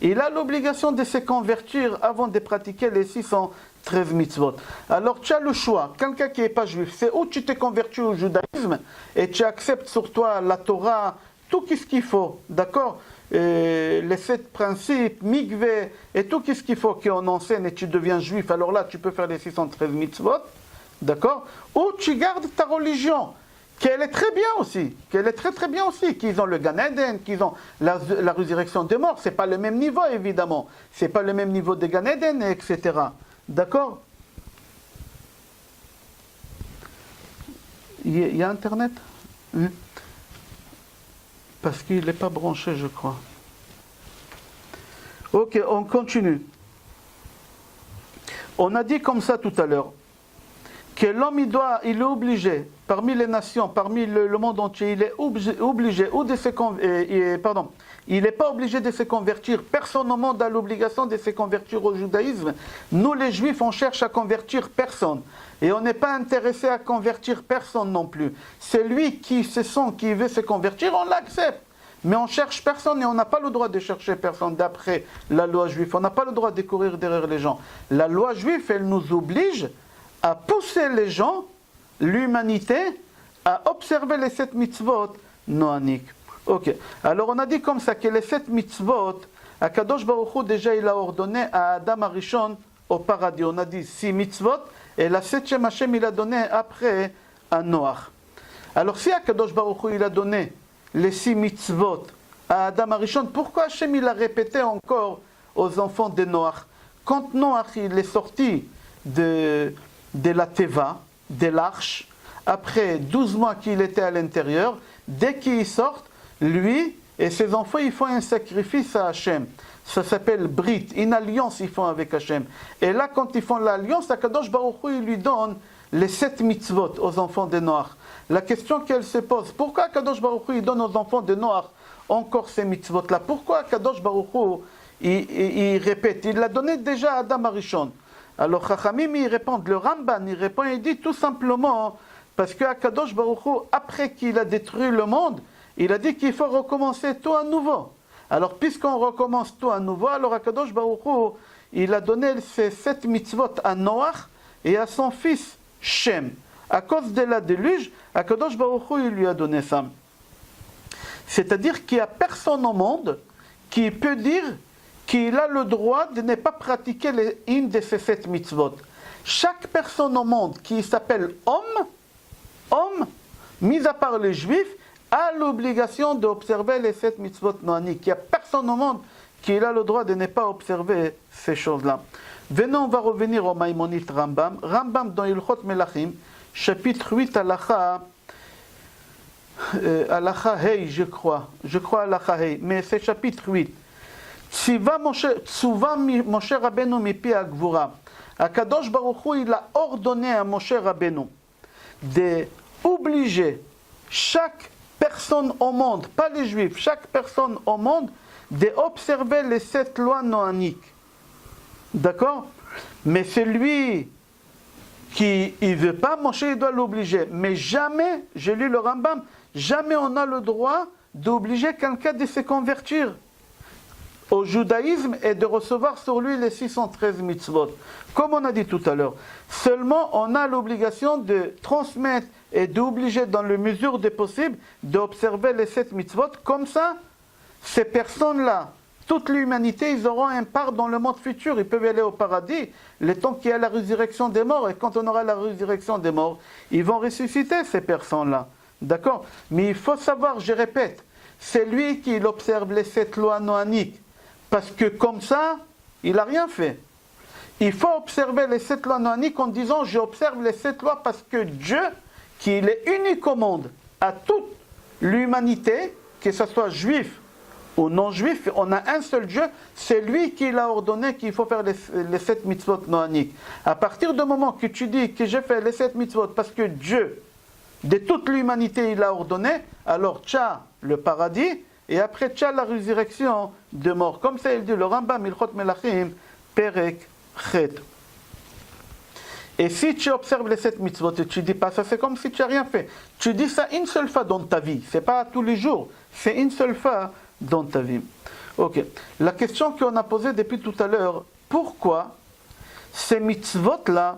[SPEAKER 1] il a l'obligation de se convertir avant de pratiquer les 613 mitzvot. Alors tu as le choix, quelqu'un qui n'est pas juif, c'est où tu t'es converti au judaïsme et tu acceptes sur toi la Torah, tout ce qu'il faut, d'accord, les 7 principes, mikveh, et tout ce qu'il faut qu'on enseigne et tu deviens juif, alors là tu peux faire les 613 mitzvot, d'accord, ou tu gardes ta religion, qu'elle est très bien aussi, qu'elle est très très bien aussi, qu'ils ont le Gan Eden, qu'ils ont la résurrection des morts, c'est pas le même niveau évidemment, c'est pas le même niveau de Gan Eden, etc. D'accord? Il y a Internet? Parce qu'il n'est pas branché, je crois. Ok, on continue. On a dit comme ça tout à l'heure, que l'homme il est obligé, parmi les nations, parmi le monde entier, il est obligé ou de se il n'est pas obligé de se convertir. Personne au monde a l'obligation de se convertir au judaïsme. Nous les juifs, on cherche à convertir personne. Et on n'est pas intéressé à convertir personne non plus. Celui qui veut se convertir, on l'accepte. Mais on cherche personne et on n'a pas le droit de chercher personne d'après la loi juive. On n'a pas le droit de courir derrière les gens. La loi juive, elle nous oblige à pousser les gens, l'humanité, à observer les 7 mitzvot noaniques. Ok. Alors on a dit comme ça que les 7 mitzvot, Akadosh Baruch Hu déjà il a ordonné à Adam Arishon au paradis. On a dit 6 mitzvot et la 7e Hashem il a donné après à Noach. Alors si Akadosh Baruch Hu il a donné les 6 mitzvot à Adam Arishon, pourquoi Hashem il a répété encore aux enfants de Noach? Quand Noach il est sorti de la Teva, de l'arche, après 12 mois qu'il était à l'intérieur, dès qu'il sort, lui et ses enfants, ils font un sacrifice à Hachem. Ça s'appelle Brit, une alliance ils font avec Hachem. Et là, quand ils font l'alliance, Akadosh Baruch Hu, il lui donne les 7 mitzvot aux enfants de Noach. La question qu'elle se pose, pourquoi Akadosh Baruch Hu, il donne aux enfants de Noach encore ces mitzvot-là? Pourquoi Akadosh Baruch Hu, il répète? Il l'a donné déjà à Adam Arishon. Alors Chachamim, ils répondent, le Ramban, il répond, il dit tout simplement, parce que Akadosh Baruch Hu, après qu'il a détruit le monde, il a dit qu'il faut recommencer tout à nouveau. Alors puisqu'on recommence tout à nouveau, alors Akadosh Baruch Hu, il a donné ces 7 mitzvot à Noach et à son fils Shem. À cause de la déluge, Akadosh Baruch Hu, il lui a donné ça. C'est-à-dire qu'il n'y a personne au monde qui peut dire qu'il a le droit de ne pas pratiquer une de ces 7 mitzvot. Chaque personne au monde qui s'appelle homme, mis à part les juifs, a l'obligation d'observer les 7 mitzvot noaniques. Il n'y a personne au monde qui a le droit de ne pas observer ces choses-là. Venons, on va revenir au Maïmonide Rambam. Rambam dans Ilchot Melachim, chapitre 8, halakha Hei, je crois halakha Hei, mais c'est chapitre 8. Tsuva Moshe Rabbeinu mipi Agvura. Akadosh Baruch Hu, il a ordonné à Moshe Rabbeinu d'obliger chaque personne au monde, pas les juifs, chaque personne au monde, d'observer les 7 lois noaniques. D'accord? Mais celui qui ne veut pas, Moshe, il doit l'obliger. Mais jamais, j'ai lu le Rambam, jamais on a le droit d'obliger quelqu'un de se convertir au judaïsme et de recevoir sur lui les 613 mitzvot. Comme on a dit tout à l'heure, seulement on a l'obligation de transmettre et d'obliger dans la mesure des possibles d'observer les 7 mitzvot. Comme ça, ces personnes-là, toute l'humanité, ils auront un part dans le monde futur. Ils peuvent aller au paradis le temps qu'il y a la résurrection des morts. Et quand on aura la résurrection des morts, ils vont ressusciter ces personnes-là. D'accord? Mais il faut savoir, je répète, c'est lui qui observe les 7 lois noaniques. Parce que comme ça, il n'a rien fait. il faut observer les 7 lois noaniques en disant j'observe les 7 lois parce que Dieu, qui est unique au monde, à toute l'humanité, que ce soit juif ou non juif, on a un seul Dieu, c'est lui qui l'a ordonné qu'il faut faire les 7 mitzvot noaniques. À partir du moment que tu dis que j'ai fait les 7 mitzvot parce que Dieu, de toute l'humanité, il a ordonné, alors tu as le paradis, et après tu as la résurrection de mort. Comme ça, il dit le Rambam, Ilchot Melachim, Perek Chet. Et si tu observes les 7 mitzvot et tu dis pas ça, c'est comme si tu n'as rien fait. Tu dis ça une seule fois dans ta vie. C'est pas tous les jours. C'est une seule fois dans ta vie. Ok. La question qu'on a posée depuis tout à l'heure, pourquoi ces mitzvot-là,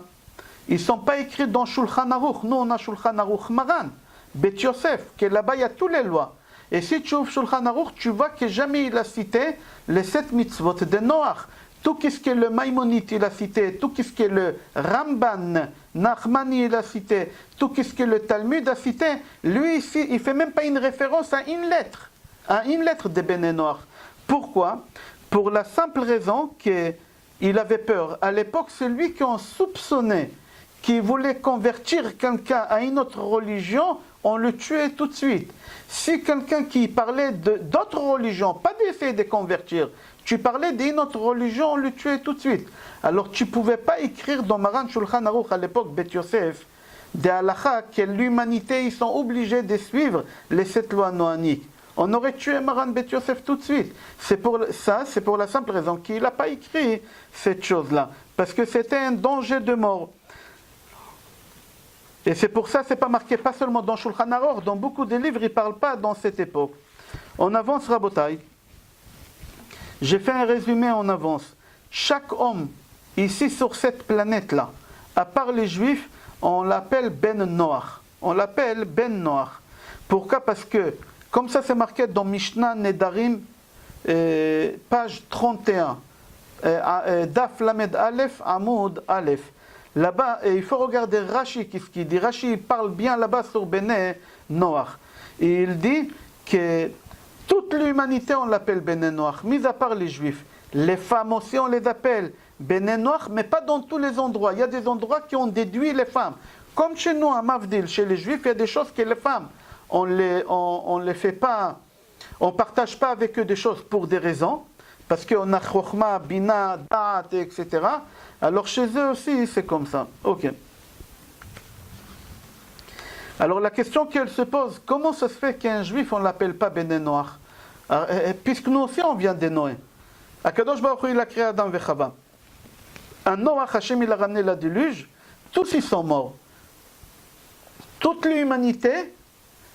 [SPEAKER 1] ils ne sont pas écrits dans Shulchan Aruch? Nous, on a Shulchan Aruch Maran, Bet Yosef, que là-bas, il y a toutes les lois. Et si tu ouvres Shulchan Aruch, tu vois que jamais il a cité les 7 mitzvot de Noach. Tout ce que le Maïmonide il a cité, tout ce que le Ramban, Nachmani il a cité, tout ce que le Talmud a cité, lui ici, il ne fait même pas une référence à une lettre de Béné Noach. Pourquoi? Pour la simple raison qu'il avait peur. À l'époque, celui qu'on soupçonnait qui voulait convertir quelqu'un à une autre religion, on le tuait tout de suite. Si quelqu'un qui parlait d'autres religions, pas d'essayer de convertir, tu parlais d'une autre religion, on le tuait tout de suite. Alors tu ne pouvais pas écrire dans Maran Shulchan Aruch à l'époque, Bet Yosef, des halakha, que l'humanité, ils sont obligés de suivre les 7 lois noaniques. On aurait tué Maran Bet Yosef tout de suite. C'est pour la simple raison qu'il n'a pas écrit cette chose-là. Parce que c'était un danger de mort. Et c'est pour ça que ce n'est pas marqué pas seulement dans Shulchan Aruch, dans beaucoup de livres, ils ne parlent pas dans cette époque. On avance, Rabotai. J'ai fait un résumé en avance. Chaque homme, ici sur cette planète-là, à part les Juifs, on l'appelle Ben Noach. On l'appelle Ben Noach. Pourquoi? Parce que, comme ça c'est marqué dans Mishnah Nedarim, page 31, Daf Lamed Aleph, Amoud Aleph. Là-bas, il faut regarder Rashi, qu'est-ce qu'il dit. Rashi parle bien là-bas sur Ben Noach. Et il dit que toute l'humanité, on l'appelle Ben Noach, mis à part les Juifs. Les femmes aussi, on les appelle Ben Noach, mais pas dans tous les endroits. Il y a des endroits qui ont déduit les femmes. Comme chez nous, à Mavdil, chez les Juifs, il y a des choses que les femmes, on les fait pas, on partage pas avec eux des choses pour des raisons, parce qu'on a Chokhma, Bina, Da'at, etc. Alors chez eux aussi, c'est comme ça. Ok. Alors la question qu'elle se pose, comment ça se fait qu'un juif, on ne l'appelle pas Ben Noach? Puisque nous aussi, on vient de Noé. Akadosh Baruch Hu, il a créé Adam et Chava. Un Noach, Hashem, il a ramené la déluge, tous ils sont morts. Toute l'humanité,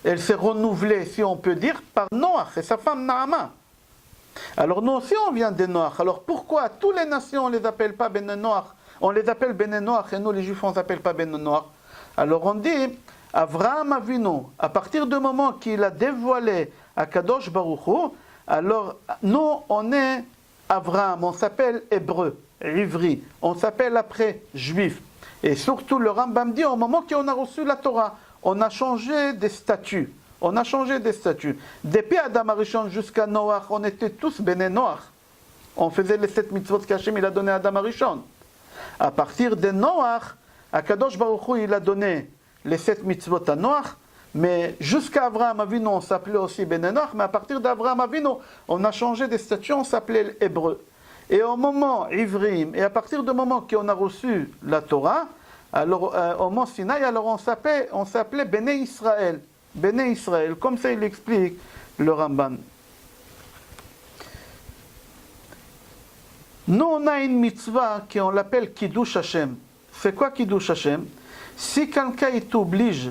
[SPEAKER 1] elle s'est renouvelée, si on peut dire, par Noach et sa femme Naama. Alors nous aussi, on vient de Noach. Alors pourquoi toutes les nations, on ne les appelle pas Ben Noach? On les appelle Ben Noach et nous, les juifs, on ne s'appelle pas Ben Noach. Alors on dit, Avraham Avinu, à partir du moment qu'il a dévoilé à Kadosh Baruch Hu, alors nous, on est Avraham, on s'appelle hébreu, ivri, on s'appelle après juif. Et surtout, le Rambam dit, au moment qu'on a reçu la Torah, on a changé des statuts. On a changé des statuts. Depuis Adam Arishon jusqu'à Noach, on était tous Béné Noach. On faisait les 7 mitzvot qu'Hachem il a donné à Adam Arishon. À partir de Noach, Akadosh Baruch Hu, il a donné les 7 mitzvot à Noach, mais jusqu'à Avraham Avinu, on s'appelait aussi Béné Noach, mais à partir d'Avraham Avinu, on a changé des statuts, on s'appelait l'hébreu. Et au moment Ivrim, et à partir du moment qu'on a reçu la Torah, alors au mont Sinaï, alors on s'appelait Béné Israël. Béné Israël, comme ça il explique le Ramban. Nous on a une mitzvah qu'on l'appelle Kiddush Hashem. C'est quoi Kiddush Hashem? Si quelqu'un t'oblige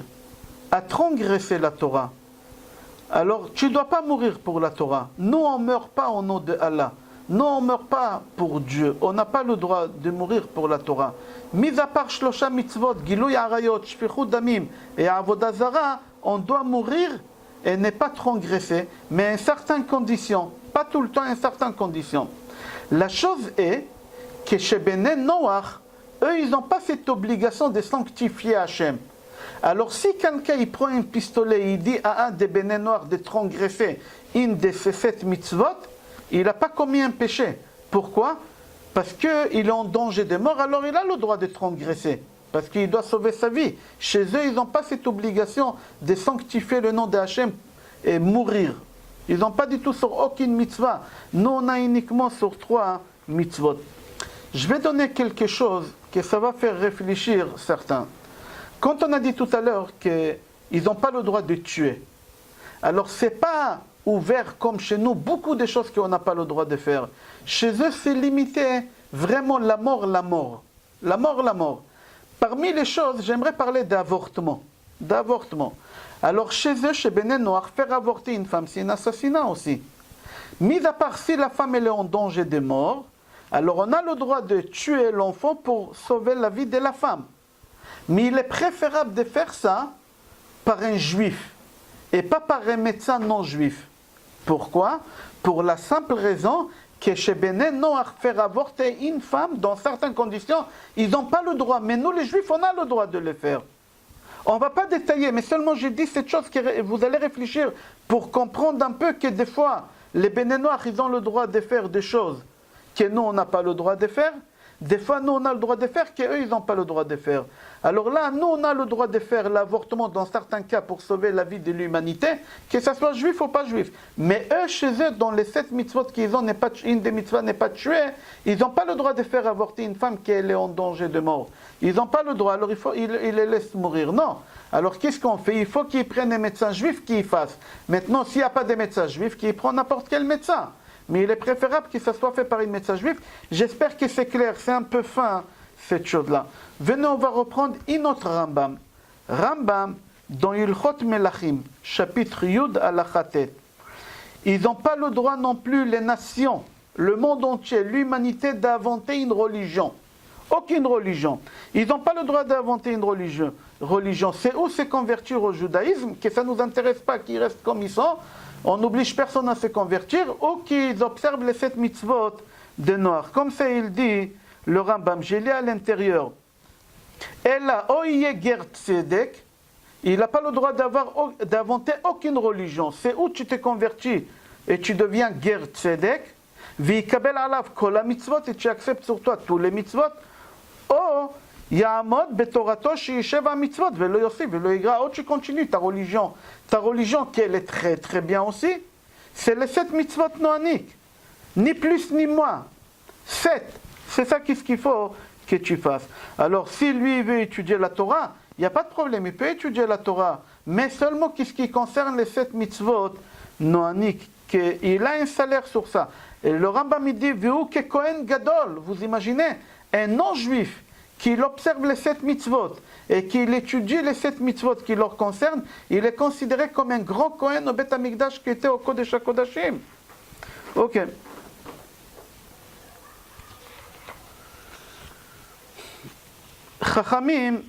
[SPEAKER 1] à transgresser la Torah, alors tu ne dois pas mourir pour la Torah. Nous on ne meurt pas au nom de Allah. Nous on ne meurt pas pour Dieu. On n'a pas le droit de mourir pour la Torah. Mis à part Shlosha mitzvot, Gilui Arayot, Shfichut Damim et Avodah Zara, on doit mourir et ne pas transgresser, mais à certaines conditions, pas tout le temps, à certaines conditions. La chose est que chez Béné Noach, eux, ils n'ont pas cette obligation de sanctifier Hachem. Alors si quelqu'un il prend un pistolet et il dit à un des Béné Noach de transgresser une de ces 7 mitzvot, il n'a pas commis un péché. Pourquoi? parce qu'il est en danger de mort, alors il a le droit de transgresser. Parce qu'il doit sauver sa vie. Chez eux, ils n'ont pas cette obligation de sanctifier le nom de Hachem et mourir. Ils n'ont pas du tout sur aucune mitzvah. Nous, on a uniquement sur 3 mitzvot. Je vais donner quelque chose que ça va faire réfléchir certains. Quand on a dit tout à l'heure qu'ils n'ont pas le droit de tuer, alors ce n'est pas ouvert comme chez nous, beaucoup de choses qu'on n'a pas le droit de faire. Chez eux, c'est limité vraiment la mort, la mort. La mort, la mort. Parmi les choses, j'aimerais parler d'avortement. D'avortement. Alors chez eux, chez Béné Noir, faire avorter une femme, c'est un assassinat aussi. Mis à part si la femme elle est en danger de mort, alors on a le droit de tuer l'enfant pour sauver la vie de la femme. Mais il est préférable de faire ça par un juif et pas par un médecin non juif. Pourquoi? Pour la simple raison que chez Béné Noach, faire avorter une femme, dans certaines conditions, ils n'ont pas le droit. Mais nous, les juifs, on a le droit de le faire. On ne va pas détailler, mais seulement je dis cette chose que vous allez réfléchir pour comprendre un peu que des fois, les Béné Noach, ils ont le droit de faire des choses que nous, on n'a pas le droit de faire. Des fois, nous, on a le droit de faire qu'eux, ils n'ont pas le droit de faire. Alors là, nous, on a le droit de faire l'avortement dans certains cas pour sauver la vie de l'humanité, que ce soit juif ou pas juif. Mais eux, chez eux, dans les 7 mitzvot qu'ils ont, une des mitzvot n'est pas tuée, ils n'ont pas le droit de faire avorter une femme qui est en danger de mort. Ils n'ont pas le droit, alors ils les laissent mourir. Non. Alors qu'est-ce qu'on fait? Il faut qu'ils prennent des médecins juifs qui y fassent. Maintenant, s'il n'y a pas de médecins juifs, qu'ils prennent n'importe quel médecin. Mais il est préférable que ça soit fait par une médecin juif. J'espère que c'est clair, c'est un peu fin, cette chose-là. Venez, on va reprendre une autre Rambam. Rambam, dans Ilchot Melachim, chapitre Yud Alachatet. Ils n'ont pas le droit non plus, les nations, le monde entier, l'humanité, d'inventer une religion. Aucune religion. Ils n'ont pas le droit d'inventer une religion. C'est ou se convertir au judaïsme, que ça ne nous intéresse pas, qu'ils restent comme ils sont. On n'oblige personne à se convertir, ou qu'ils observent les 7 mitzvot de Noach. Comme ça, il dit, le Rambam, j'ai lu à l'intérieur. Ella oye ger tzedek, il n'a pas le droit d'inventer aucune religion. C'est où tu te convertis et tu deviens ger tzedek, v'ikabel alav kol mitzvot, et tu acceptes sur toi tous les mitzvot, ou ya'amod betorato she'yishev ha'mitzvot, velo yosif, velo yigra, ou tu continues ta religion. Ta religion, qui elle est très très bien aussi, c'est les 7 mitzvot noaniques. Ni plus ni moins. 7. C'est ça qu'il faut que tu fasses. Alors, si lui veut étudier la Torah, il n'y a pas de problème, il peut étudier la Torah. Mais seulement qu'est-ce qui concerne les 7 mitzvot noaniques, qu'il a un salaire sur ça. Et le Rambam il dit, V'hu ke Kohen Gadol, vous imaginez, un non-juif, qu'il observe les 7 mitzvot et qu'il étudie les 7 mitzvot qui leur concernent, il est considéré comme un grand Kohen au Beth Amikdash qui était au Kodesh HaKodashim. Ok. Chachamim,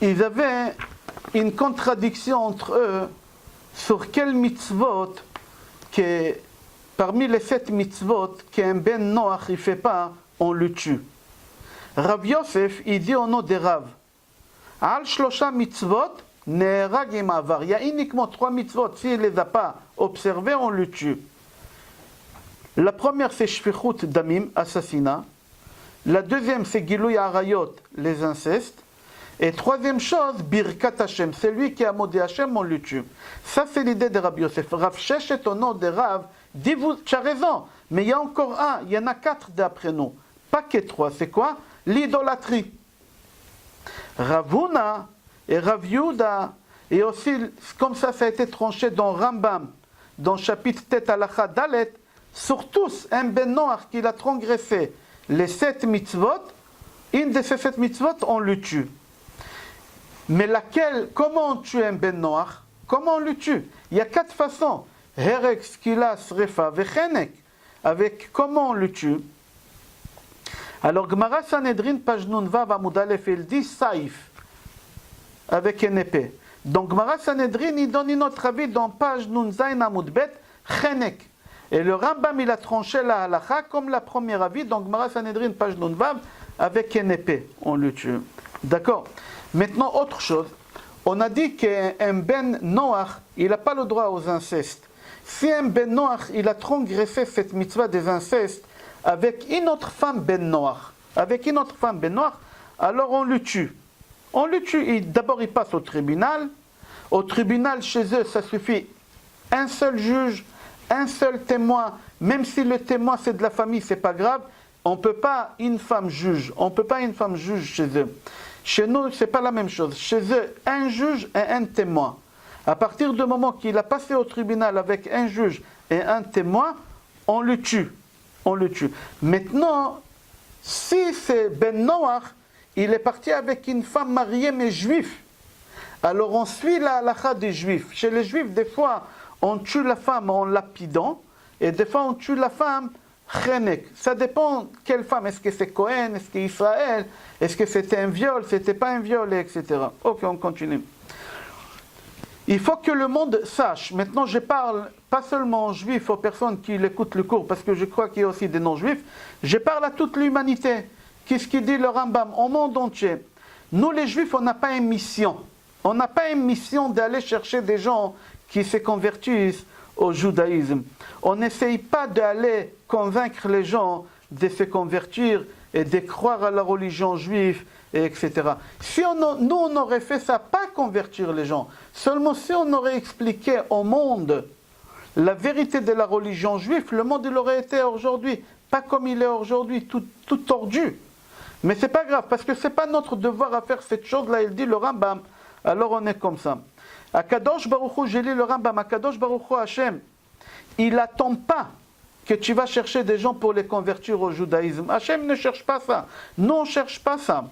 [SPEAKER 1] ils avaient une contradiction entre eux sur quel mitzvot que parmi les 7 mitzvot qu'un ben Noach ne fait pas, on le tue. Rav Yosef, il dit au nom de Rav, Al shlosha mitzvot, ne'erag im avar. Il y a uniquement 3 mitzvot, s'il ne les a pas observés, on le tue. La première, c'est shfichut damim, assassinat. La deuxième, c'est Gilui Arayot, les incestes. Et troisième chose, Birkat Hashem, c'est lui qui a maudit Hashem, on le tue. Ça, c'est l'idée de Rabbi Yosef. Rav Sheshet, au nom de Rav, dit, tu as raison, mais il y a encore un, il y en a 4 d'après nous. Pas que 3, c'est quoi? L'idolâtrie. Rav Huna et Rav Yehuda, et aussi, comme ça a été tranché dans Rambam, dans chapitre Tet Halacha Dalet, sur tous, un ben Noach qui a transgressé les 7 mitzvot, une de ces 7 mitzvot, on le tue. Mais laquelle, comment on tue un ben Noach? Comment on le tue? Il y a 4 façons. Herek, Skilas, Refa, Vechenek. Avec comment on le tue? Alors, Gemara Sanhedrin, page Nunvav, Amud Aleph, il dit Saïf, avec une épée. Donc, Gemara Sanhedrin, il donne notre avis dans page Nunzain, Amud Bet, Chenek. Et le Rambam, il a tranché la halakha comme la première avis, donc Gemara Sanhedrin, page Nunvav, avec une épée, on le tue. D'accord? Maintenant, autre chose. On a dit qu'un ben Noach, il n'a pas le droit aux incestes. Si un Ben Noach, il a transgressé cette mitzvah des incestes avec une autre femme Ben Noach, alors on le tue. On le tue. D'abord, il passe au tribunal. Au tribunal, chez eux, ça suffit un seul juge, un seul témoin. Même si le témoin, c'est de la famille, c'est pas grave. On ne peut pas une femme juge. Chez eux. Chez nous, c'est pas la même chose. Chez eux, un juge et un témoin. À partir du moment qu'il a passé au tribunal avec un juge et un témoin, on le tue. Maintenant, si c'est Ben Noach, il est parti avec une femme mariée mais juive. Alors on suit la halakha des juifs. Chez les juifs, des fois, on tue la femme en lapidant, et des fois on tue la femme chenek. Ça dépend quelle femme. Est-ce que c'est Cohen, est-ce que c'est Israël, est-ce que c'était un viol, c'était pas un viol, etc. Ok, on continue. Il faut que le monde sache. Maintenant, je parle pas seulement aux juifs, aux personnes qui écoutent le cours, parce que je crois qu'il y a aussi des non-juifs. Je parle à toute l'humanité. Qu'est-ce qu'il dit le Rambam au monde entier? Nous, les juifs, on n'a pas une mission. On n'a pas une mission d'aller chercher des gens qui se convertissent au judaïsme. On n'essaye pas d'aller convaincre les gens de se convertir et de croire à la religion juive, etc. Si nous, on aurait fait ça, pas convertir les gens, seulement si on aurait expliqué au monde la vérité de la religion juive, le monde il aurait été aujourd'hui, pas comme il est aujourd'hui, tout tordu. Mais c'est pas grave, parce que c'est pas notre devoir à faire cette chose-là, il dit le Rambam, alors on est comme ça. Akadosh Baruch Hu, j'ai lu le Rambam, Akadosh Baruch Hu Hashem, il n'attend pas que tu vas chercher des gens pour les convertir au judaïsme. Hashem ne cherche pas ça. Nous, on ne cherche pas ça.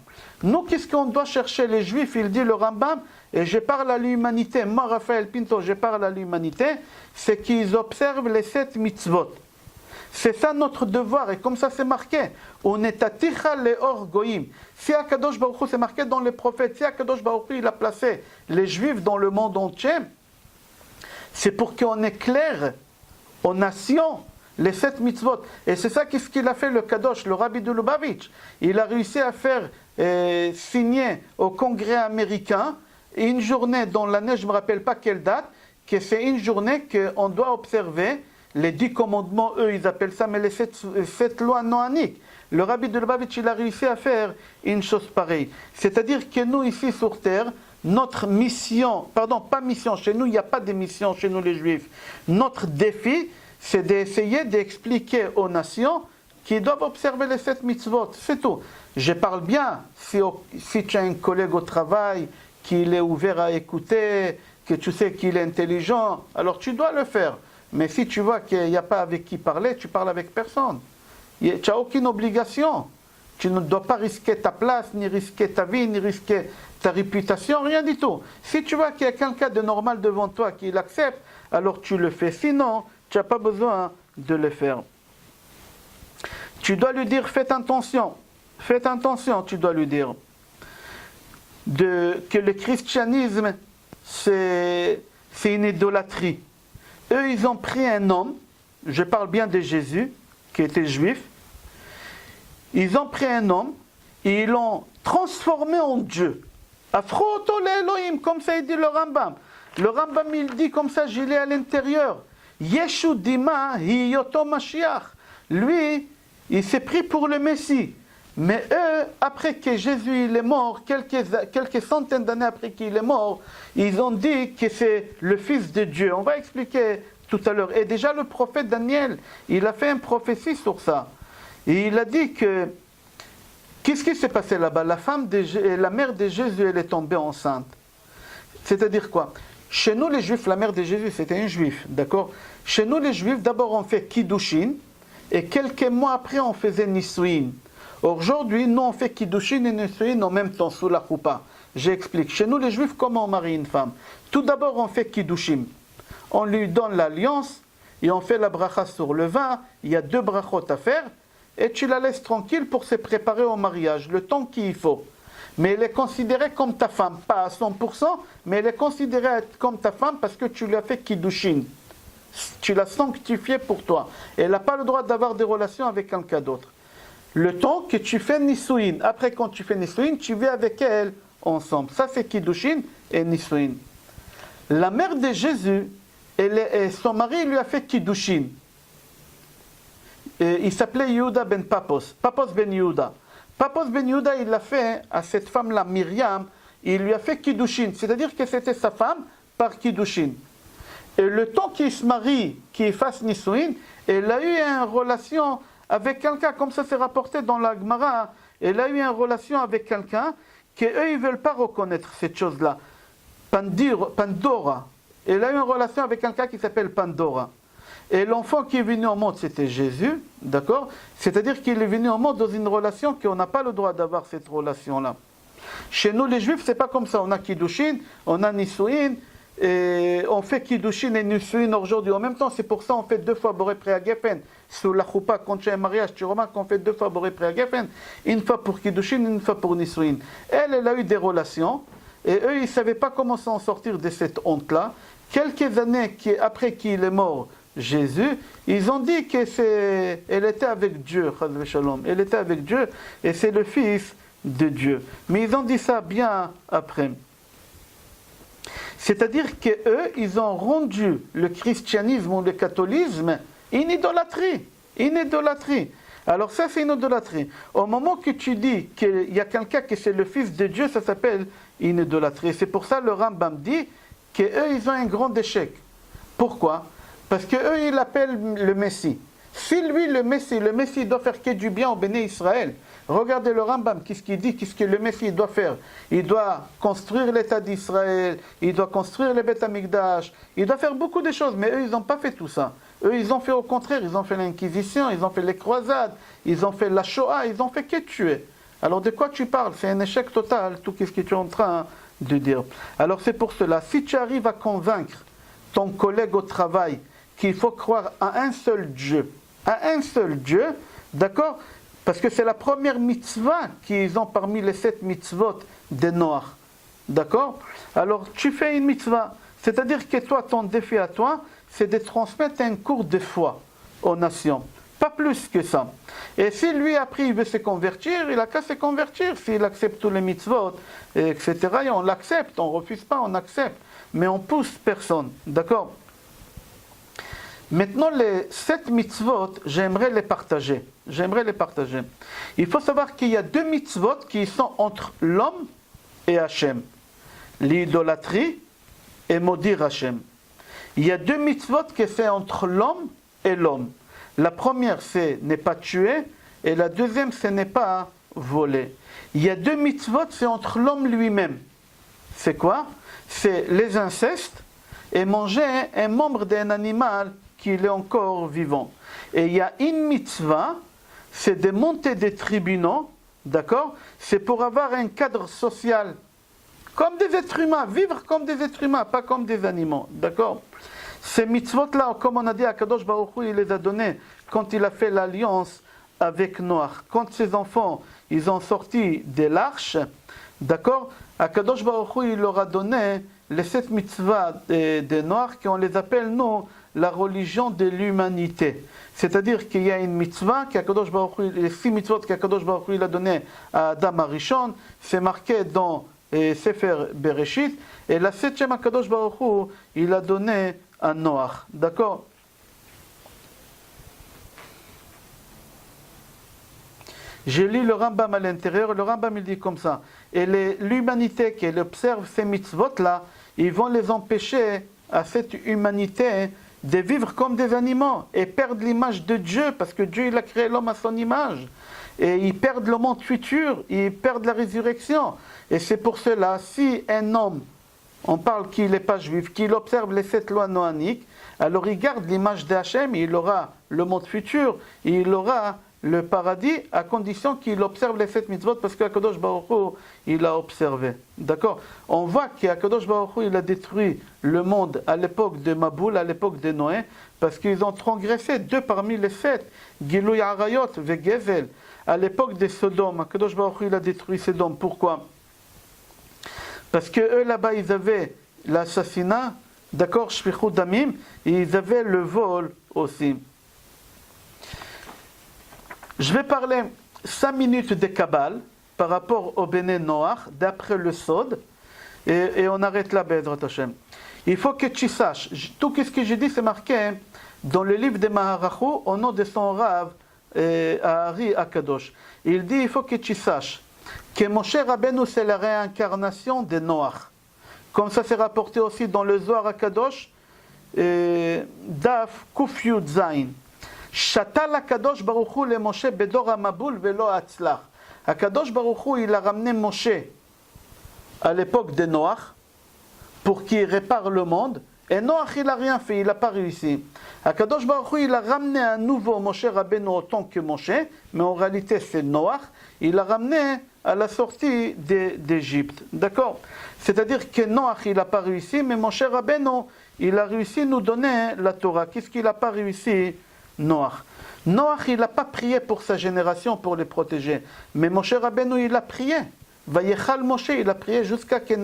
[SPEAKER 1] Nous, qu'est-ce qu'on doit chercher les juifs? Il dit le Rambam, et je parle à l'humanité, moi, Raphaël Pinto, je parle à l'humanité, c'est qu'ils observent les 7 mitzvot. C'est ça notre devoir, et comme ça c'est marqué. On est aticha leor goyim. Si Akadosh Baruch Hu, c'est marqué dans les prophètes, si Akadosh Baruch Hu, il a placé les juifs dans le monde entier, c'est pour qu'on éclaire aux nations les 7 mitzvot. Et c'est ça qu'est-ce qu'il a fait le Kadosh, le Rabbi de Lubavitch. Il a réussi à faire signer au Congrès américain une journée dans l'année, je ne me rappelle pas quelle date, que c'est une journée qu'on doit observer les 10 commandements, eux ils appellent ça, mais les 7 lois noaniques. Le Rabbi de Lubavitch, il a réussi à faire une chose pareille. C'est-à-dire que nous ici sur terre, notre mission, pas mission, chez nous il n'y a pas de mission, chez nous les juifs. Notre défi, c'est d'essayer d'expliquer aux nations qui doivent observer les 7 mitzvot, c'est tout. Je parle bien, si tu as un collègue au travail, qu'il est ouvert à écouter, que tu sais qu'il est intelligent, alors tu dois le faire. Mais si tu vois qu'il n'y a pas avec qui parler, tu parles avec personne. Tu n'as aucune obligation. Tu ne dois pas risquer ta place, ni risquer ta vie, ni risquer ta réputation, rien du tout. Si tu vois qu'il y a quelqu'un de normal devant toi qui l'accepte, alors tu le fais. Sinon, tu n'as pas besoin de le faire. Tu dois lui dire, faites attention, tu dois lui dire, que le christianisme, c'est une idolâtrie. Eux, ils ont pris un homme, je parle bien de Jésus, qui était juif, ils ont pris un homme, et ils l'ont transformé en Dieu. Afroto Elohim, comme ça il dit le Rambam. Le Rambam, il dit comme ça, je l'ai à l'intérieur. Yeshu Dima Hiyoto Mashiach. Lui, il s'est pris pour le Messie. Mais eux, après que Jésus il est mort, quelques centaines d'années après qu'il est mort, ils ont dit que c'est le Fils de Dieu. On va expliquer tout à l'heure. Et déjà le prophète Daniel, il a fait une prophétie sur ça. Et il a dit que, qu'est-ce qui s'est passé là-bas? La mère de Jésus, elle est tombée enceinte. C'est-à-dire quoi? Chez nous les Juifs, la mère de Jésus, c'était un Juif, d'accord? Chez nous les Juifs, d'abord on fait Kiddushin, et quelques mois après on faisait Nisuin. Aujourd'hui, nous on fait Kiddushin et Nisuin en même temps, sous la choupa. J'explique. Chez nous les Juifs, comment on marie une femme? Tout d'abord on fait Kiddushin. On lui donne l'alliance, et on fait la bracha sur le vin, il y a 2 brachot à faire, et tu la laisses tranquille pour se préparer au mariage, le temps qu'il faut. Mais elle est considérée comme ta femme, pas à 100%, mais elle est considérée comme ta femme parce que tu lui as fait Kiddushin. Tu l'as sanctifiée pour toi. Elle n'a pas le droit d'avoir des relations avec quelqu'un d'autre. Le temps que tu fais Nisuin, après quand tu fais Nisuin, tu vis avec elle ensemble. Ça c'est Kiddushin et Nisuin. La mère de Jésus, et son mari lui a fait Kiddushin. Et il s'appelait Yehuda ben Papos, Papos ben Yehuda. Papos ben Yehuda, il l'a fait à cette femme-là, Myriam, il lui a fait Kiddushin, c'est-à-dire que c'était sa femme par Kiddushin. Et le temps qu'il se marie, qu'il fasse Nisuin, elle a eu une relation avec quelqu'un, comme ça c'est rapporté dans la Gemara, elle a eu une relation avec quelqu'un qu'eux ils ne veulent pas reconnaître cette chose-là. Pandora. Elle a eu une relation avec quelqu'un qui s'appelle Pandora. Et l'enfant qui est venu au monde, c'était Jésus, d'accord? C'est-à-dire qu'il est venu au monde dans une relation qu'on n'a pas le droit d'avoir cette relation-là. Chez nous, les Juifs, c'est pas comme ça. On a Kiddushin, on a Nisuin, et on fait Kiddushin et Nisuin aujourd'hui. En même temps, c'est pour ça qu'on fait 2 fois Boré Préa Geffen. Sous la choupa, quand tu as un mariage, tu remarques qu'on fait 2 fois Boré Préa Geffen. Une fois pour Kiddushin, une fois pour Nisuin. Elle a eu des relations, et eux, ils ne savaient pas comment s'en sortir de cette honte-là. Quelques années après qu'il est mort, Jésus, ils ont dit qu'elle était avec Dieu, elle était avec Dieu, et c'est le Fils de Dieu. Mais ils ont dit ça bien après. C'est-à-dire qu'eux, ils ont rendu le christianisme ou le catholisme une idolâtrie. Une idolâtrie. Alors ça, c'est une idolâtrie. Au moment que tu dis qu'il y a quelqu'un qui c'est le Fils de Dieu, ça s'appelle une idolâtrie. C'est pour ça que le Rambam dit qu'eux, ils ont un grand échec. Pourquoi? Parce qu'eux, ils l'appellent le Messie. Si lui, le Messie doit faire que du bien au béné Israël. Regardez le Rambam, qu'est-ce qu'il dit, qu'est-ce que le Messie doit faire? Il doit construire l'État d'Israël, il doit construire le Beth Amikdash, il doit faire beaucoup de choses, mais eux, ils n'ont pas fait tout ça. Eux, ils ont fait au contraire, ils ont fait l'Inquisition, ils ont fait les croisades, ils ont fait la Shoah, ils ont fait que tuer. Alors de quoi tu parles? C'est un échec total, tout ce que tu es en train de dire. Alors c'est pour cela, si tu arrives à convaincre ton collègue au travail qu'il faut croire à un seul Dieu, d'accord? Parce que c'est la première mitzvah qu'ils ont parmi les 7 mitzvot des Noirs, d'accord? Alors tu fais une mitzvah, c'est-à-dire que toi, ton défi à toi, c'est de transmettre un cours de foi aux nations, pas plus que ça. Et si lui après il veut se convertir, il a qu'à se convertir, s'il accepte tous les mitzvot, etc. Et on l'accepte, on ne refuse pas, on accepte, mais on pousse personne, d'accord? Maintenant, les 7 mitzvot, j'aimerais les partager. Il faut savoir qu'il y a 2 mitzvot qui sont entre l'homme et Hachem. L'idolâtrie et maudire Hachem. Il y a 2 mitzvot qui sont entre l'homme et l'homme. La première, c'est ne pas tuer, et la deuxième, c'est ne pas voler. Il y a 2 mitzvot, c'est entre l'homme lui-même. C'est quoi? C'est les incestes et manger un membre d'un animal qu'il est encore vivant. Et il y a une mitzvah, c'est de monter des tribunaux, d'accord? C'est pour avoir un cadre social, comme des êtres humains, vivre comme des êtres humains, pas comme des animaux, d'accord? Ces mitzvot-là, comme on a dit, Akadosh Baruch Hu, il les a donnés quand il a fait l'alliance avec Noach. Quand ses enfants, ils ont sorti de l'arche, d'accord? Akadosh Baruch Hu, il leur a donné les 7 mitzvahs de Noach, qu'on les appelle, nous, la religion de l'humanité. C'est-à-dire qu'il y a une mitzvah, les 6 mitzvot qu'Akadosh Baruch Hu il a donné à Adam Arishon, c'est marqué dans Sefer Bereshit, et la 7e Akadosh Baruch Hu il a donné à Noach. D'accord? J'ai lu le Rambam à l'intérieur, le Rambam il dit comme ça, et l'humanité qui observe ces mitzvot-là, ils vont les empêcher à cette humanité de vivre comme des animaux et perdre l'image de Dieu, parce que Dieu il a créé l'homme à son image, et ils perdent le monde futur, ils perdent la résurrection. Et c'est pour cela, si un homme, on parle qu'il n'est pas juif, qu'il observe les 7 lois noaniques, alors il garde l'image d'Hachem, il aura le monde futur, il aura le paradis, à condition qu'il observe les 7 mitzvot, parce qu'Akadosh Baruch Hu, il a observé. D'accord? On voit qu'Akadosh Baruch Hu, il a détruit le monde à l'époque de Maboul, à l'époque de Noé, parce qu'ils ont transgressé 2 parmi les 7, Gilui Arayot et Gezel. À l'époque de Sodome, Akadosh Baruch Hu, il a détruit Sodome. Pourquoi? Parce que eux là-bas, ils avaient l'assassinat, d'accord, Shfichut Damim, et ils avaient le vol aussi. Je vais parler 5 minutes de Kabbale par rapport au Béné Noach, d'après le Sod. et on arrête là, Bezrat Hashem. Il faut que tu saches, tout ce que j'ai dit, c'est marqué dans le livre de Maharachou, au nom de son Rav, Ari Akadosh. Il dit, il faut que tu saches que Moshe Rabbeinu, c'est la réincarnation de Noach. Comme ça, c'est rapporté aussi dans le Zohar Akadosh, Daf Kuf Yud Zayin. Shatal Akadosh Baruch Hu le Moshe bedor hamabul velo atzlach. Akadosh Baruch Hu, il a ramené Moshe à l'époque de Noach pour qu'il répare le monde. Et Noach, il n'a rien fait, il n'a pas réussi. Akadosh Baruch Hu, il a ramené un nouveau Moshe Rabbeinu autant que Moshe, mais en réalité c'est Noach. Il l'a ramené à la sortie d'Égypte. D'accord? C'est-à-dire que Noach, il n'a pas réussi, mais Moshe Rabbeinu, il a réussi à nous donner la Torah. Qu'est-ce qu'il n'a pas réussi, Noach? Noach, il n'a pas prié pour sa génération, pour les protéger. Mais Moshe Rabbeinu, il a prié. Vayechal Moshe, il a prié jusqu'à qu'il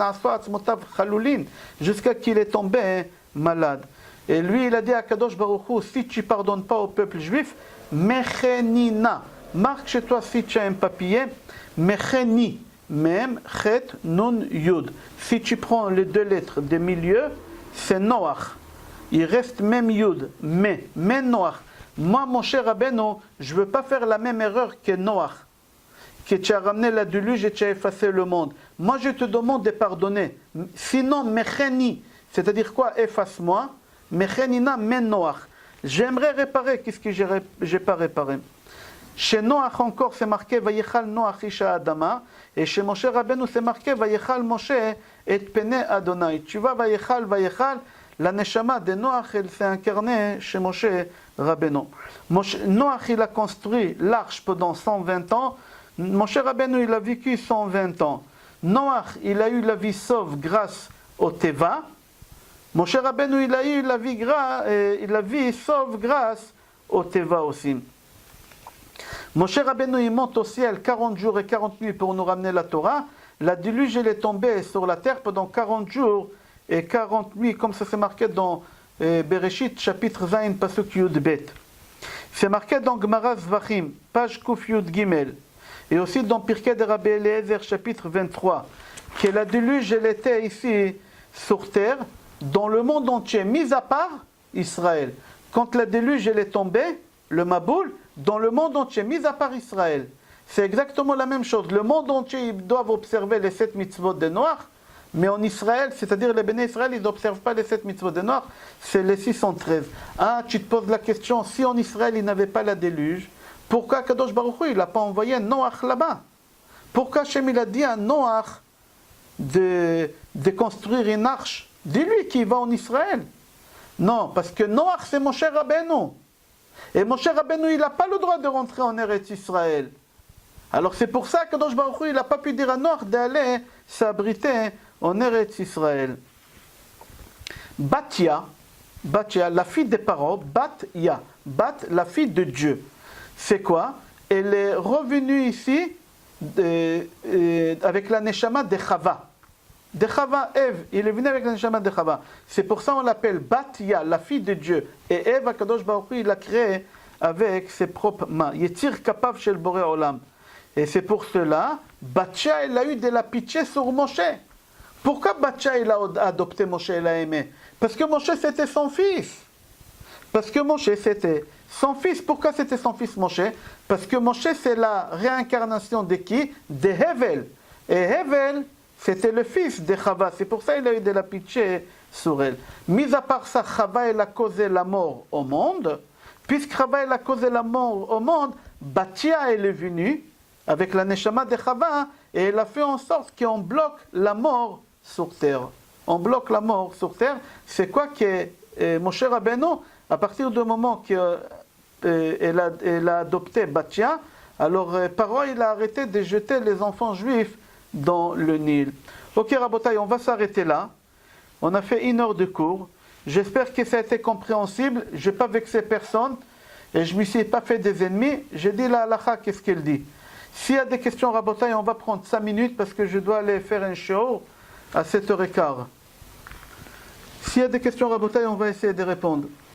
[SPEAKER 1] est tombé malade. Et lui, il a dit à Kadosh Baruch Hu, si tu ne pardonnes pas au peuple juif, Mechenina, marque chez toi si tu as un papier, Mecheni, Mem, Chet, Nun, Yud. Si tu prends les deux lettres des milieux, c'est Noach. Il reste même Yud, mais Noach. Moi, mon cher Rabbeinu, je ne veux pas faire la même erreur que Noach, que tu as ramené la déluge et tu as effacé le monde. Moi, je te demande de pardonner. Sinon, Mecheni, c'est-à-dire quoi? Efface-moi. Mechenina, men Noach. J'aimerais réparer, qu'est-ce que j'ai pas réparé? Chez Noach encore, c'est marqué Vayechal Noach Isha Adama. Et chez Moshe Rabbeinu, c'est marqué Vayechal Moshe et Pene Adonai. Tu vois, Vayechal, la Neshama de Noach, elle s'est incarnée chez Moshe Rabbeinu. Noach, il a construit l'arche pendant 120 ans. Moshe Rabbeinu, il a vécu 120 ans. Noach, il a eu la vie sauve grâce au Teva. Moshe Rabbeinu, il a eu la vie sauve grâce au Teva aussi. Moshe Rabbeinu, il monte au ciel 40 jours et 40 nuits pour nous ramener la Torah. La déluge, elle est tombée sur la terre pendant 40 jours et 40 nuits, comme ça c'est marqué dans Bereshit, chapitre 20, pasuk Yud Bet. C'est marqué dans Gemara Zvachim, page Kuf Yud Gimel, et aussi dans Pirkei de Rabbi Eliezer, chapitre 23, que la déluge, elle était ici sur terre, dans le monde entier, mis à part Israël. Quand la déluge, elle est tombée, le Maboul, dans le monde entier, mis à part Israël. C'est exactement la même chose. Le monde entier, ils doivent observer les 7 mitzvot de Noach, mais en Israël, c'est-à-dire les Béné Israël, ils n'observent pas les 7 mitzvot de Noach, c'est les 613. Ah, tu te poses la question, si en Israël, ils n'avaient pas la déluge, pourquoi Kadosh Baruch Hu, il n'a pas envoyé Noach là-bas? Pourquoi Hachem, il a dit à Noach de construire une arche? Dis-lui qu'il va en Israël. Non, parce que Noach, c'est Moshe Rabbeinu. Et Moshe Rabbeinu, il n'a pas le droit de rentrer en Eretz Israël. Alors c'est pour ça que Kadosh Baruch Hu, il n'a pas pu dire à Noach d'aller s'abriter en Eretz Israël. Batia, la fille des parents, Bat-Ya, la fille de Dieu. C'est quoi? Elle est revenue ici avec la Neshama de Chava. De Chava, Ève, il est venu avec la Neshama de Chava. C'est pour ça qu'on l'appelle Bat-Ya, la fille de Dieu. Et Ève, Kadosh Baruch Hu, il l'a créée avec ses propres mains. Yetzir Kapav Shel Boré Olam. Et c'est pour cela, Batya, elle a eu de la pitié sur Moshe. Pourquoi Batya, il a adopté Moshe, il a aimé? Parce que Moshe, c'était son fils. Parce que Moshe, c'était son fils. Pourquoi c'était son fils, Moshe? Parce que Moshe, c'est la réincarnation de qui? De Hevel. Et Hevel, c'était le fils de Chava. C'est pour ça qu'il a eu de la pitié sur elle. Mis à part ça, Chava, elle a causé la mort au monde. Puisque Chava, elle a causé la mort au monde, Batya, elle est venue avec la Neshama de Chava, et elle a fait en sorte qu'on bloque la mort sur terre. On bloque la mort sur terre. C'est quoi que Moshe Rabbeinu, à partir du moment qu'elle a adopté Batya, alors Paro, il a arrêté de jeter les enfants juifs dans le Nil. Ok, Rabotai, on va s'arrêter là. On a fait 1 heure de cours. J'espère que ça a été compréhensible. Je n'ai pas vexé personne. Et je ne me suis pas fait des ennemis. J'ai dit la halakha, qu'est-ce qu'elle dit. S'il y a des questions, Rabotai, on va prendre 5 minutes parce que je dois aller faire un show à 7h15. S'il y a des questions, Rabotai, on va essayer de répondre.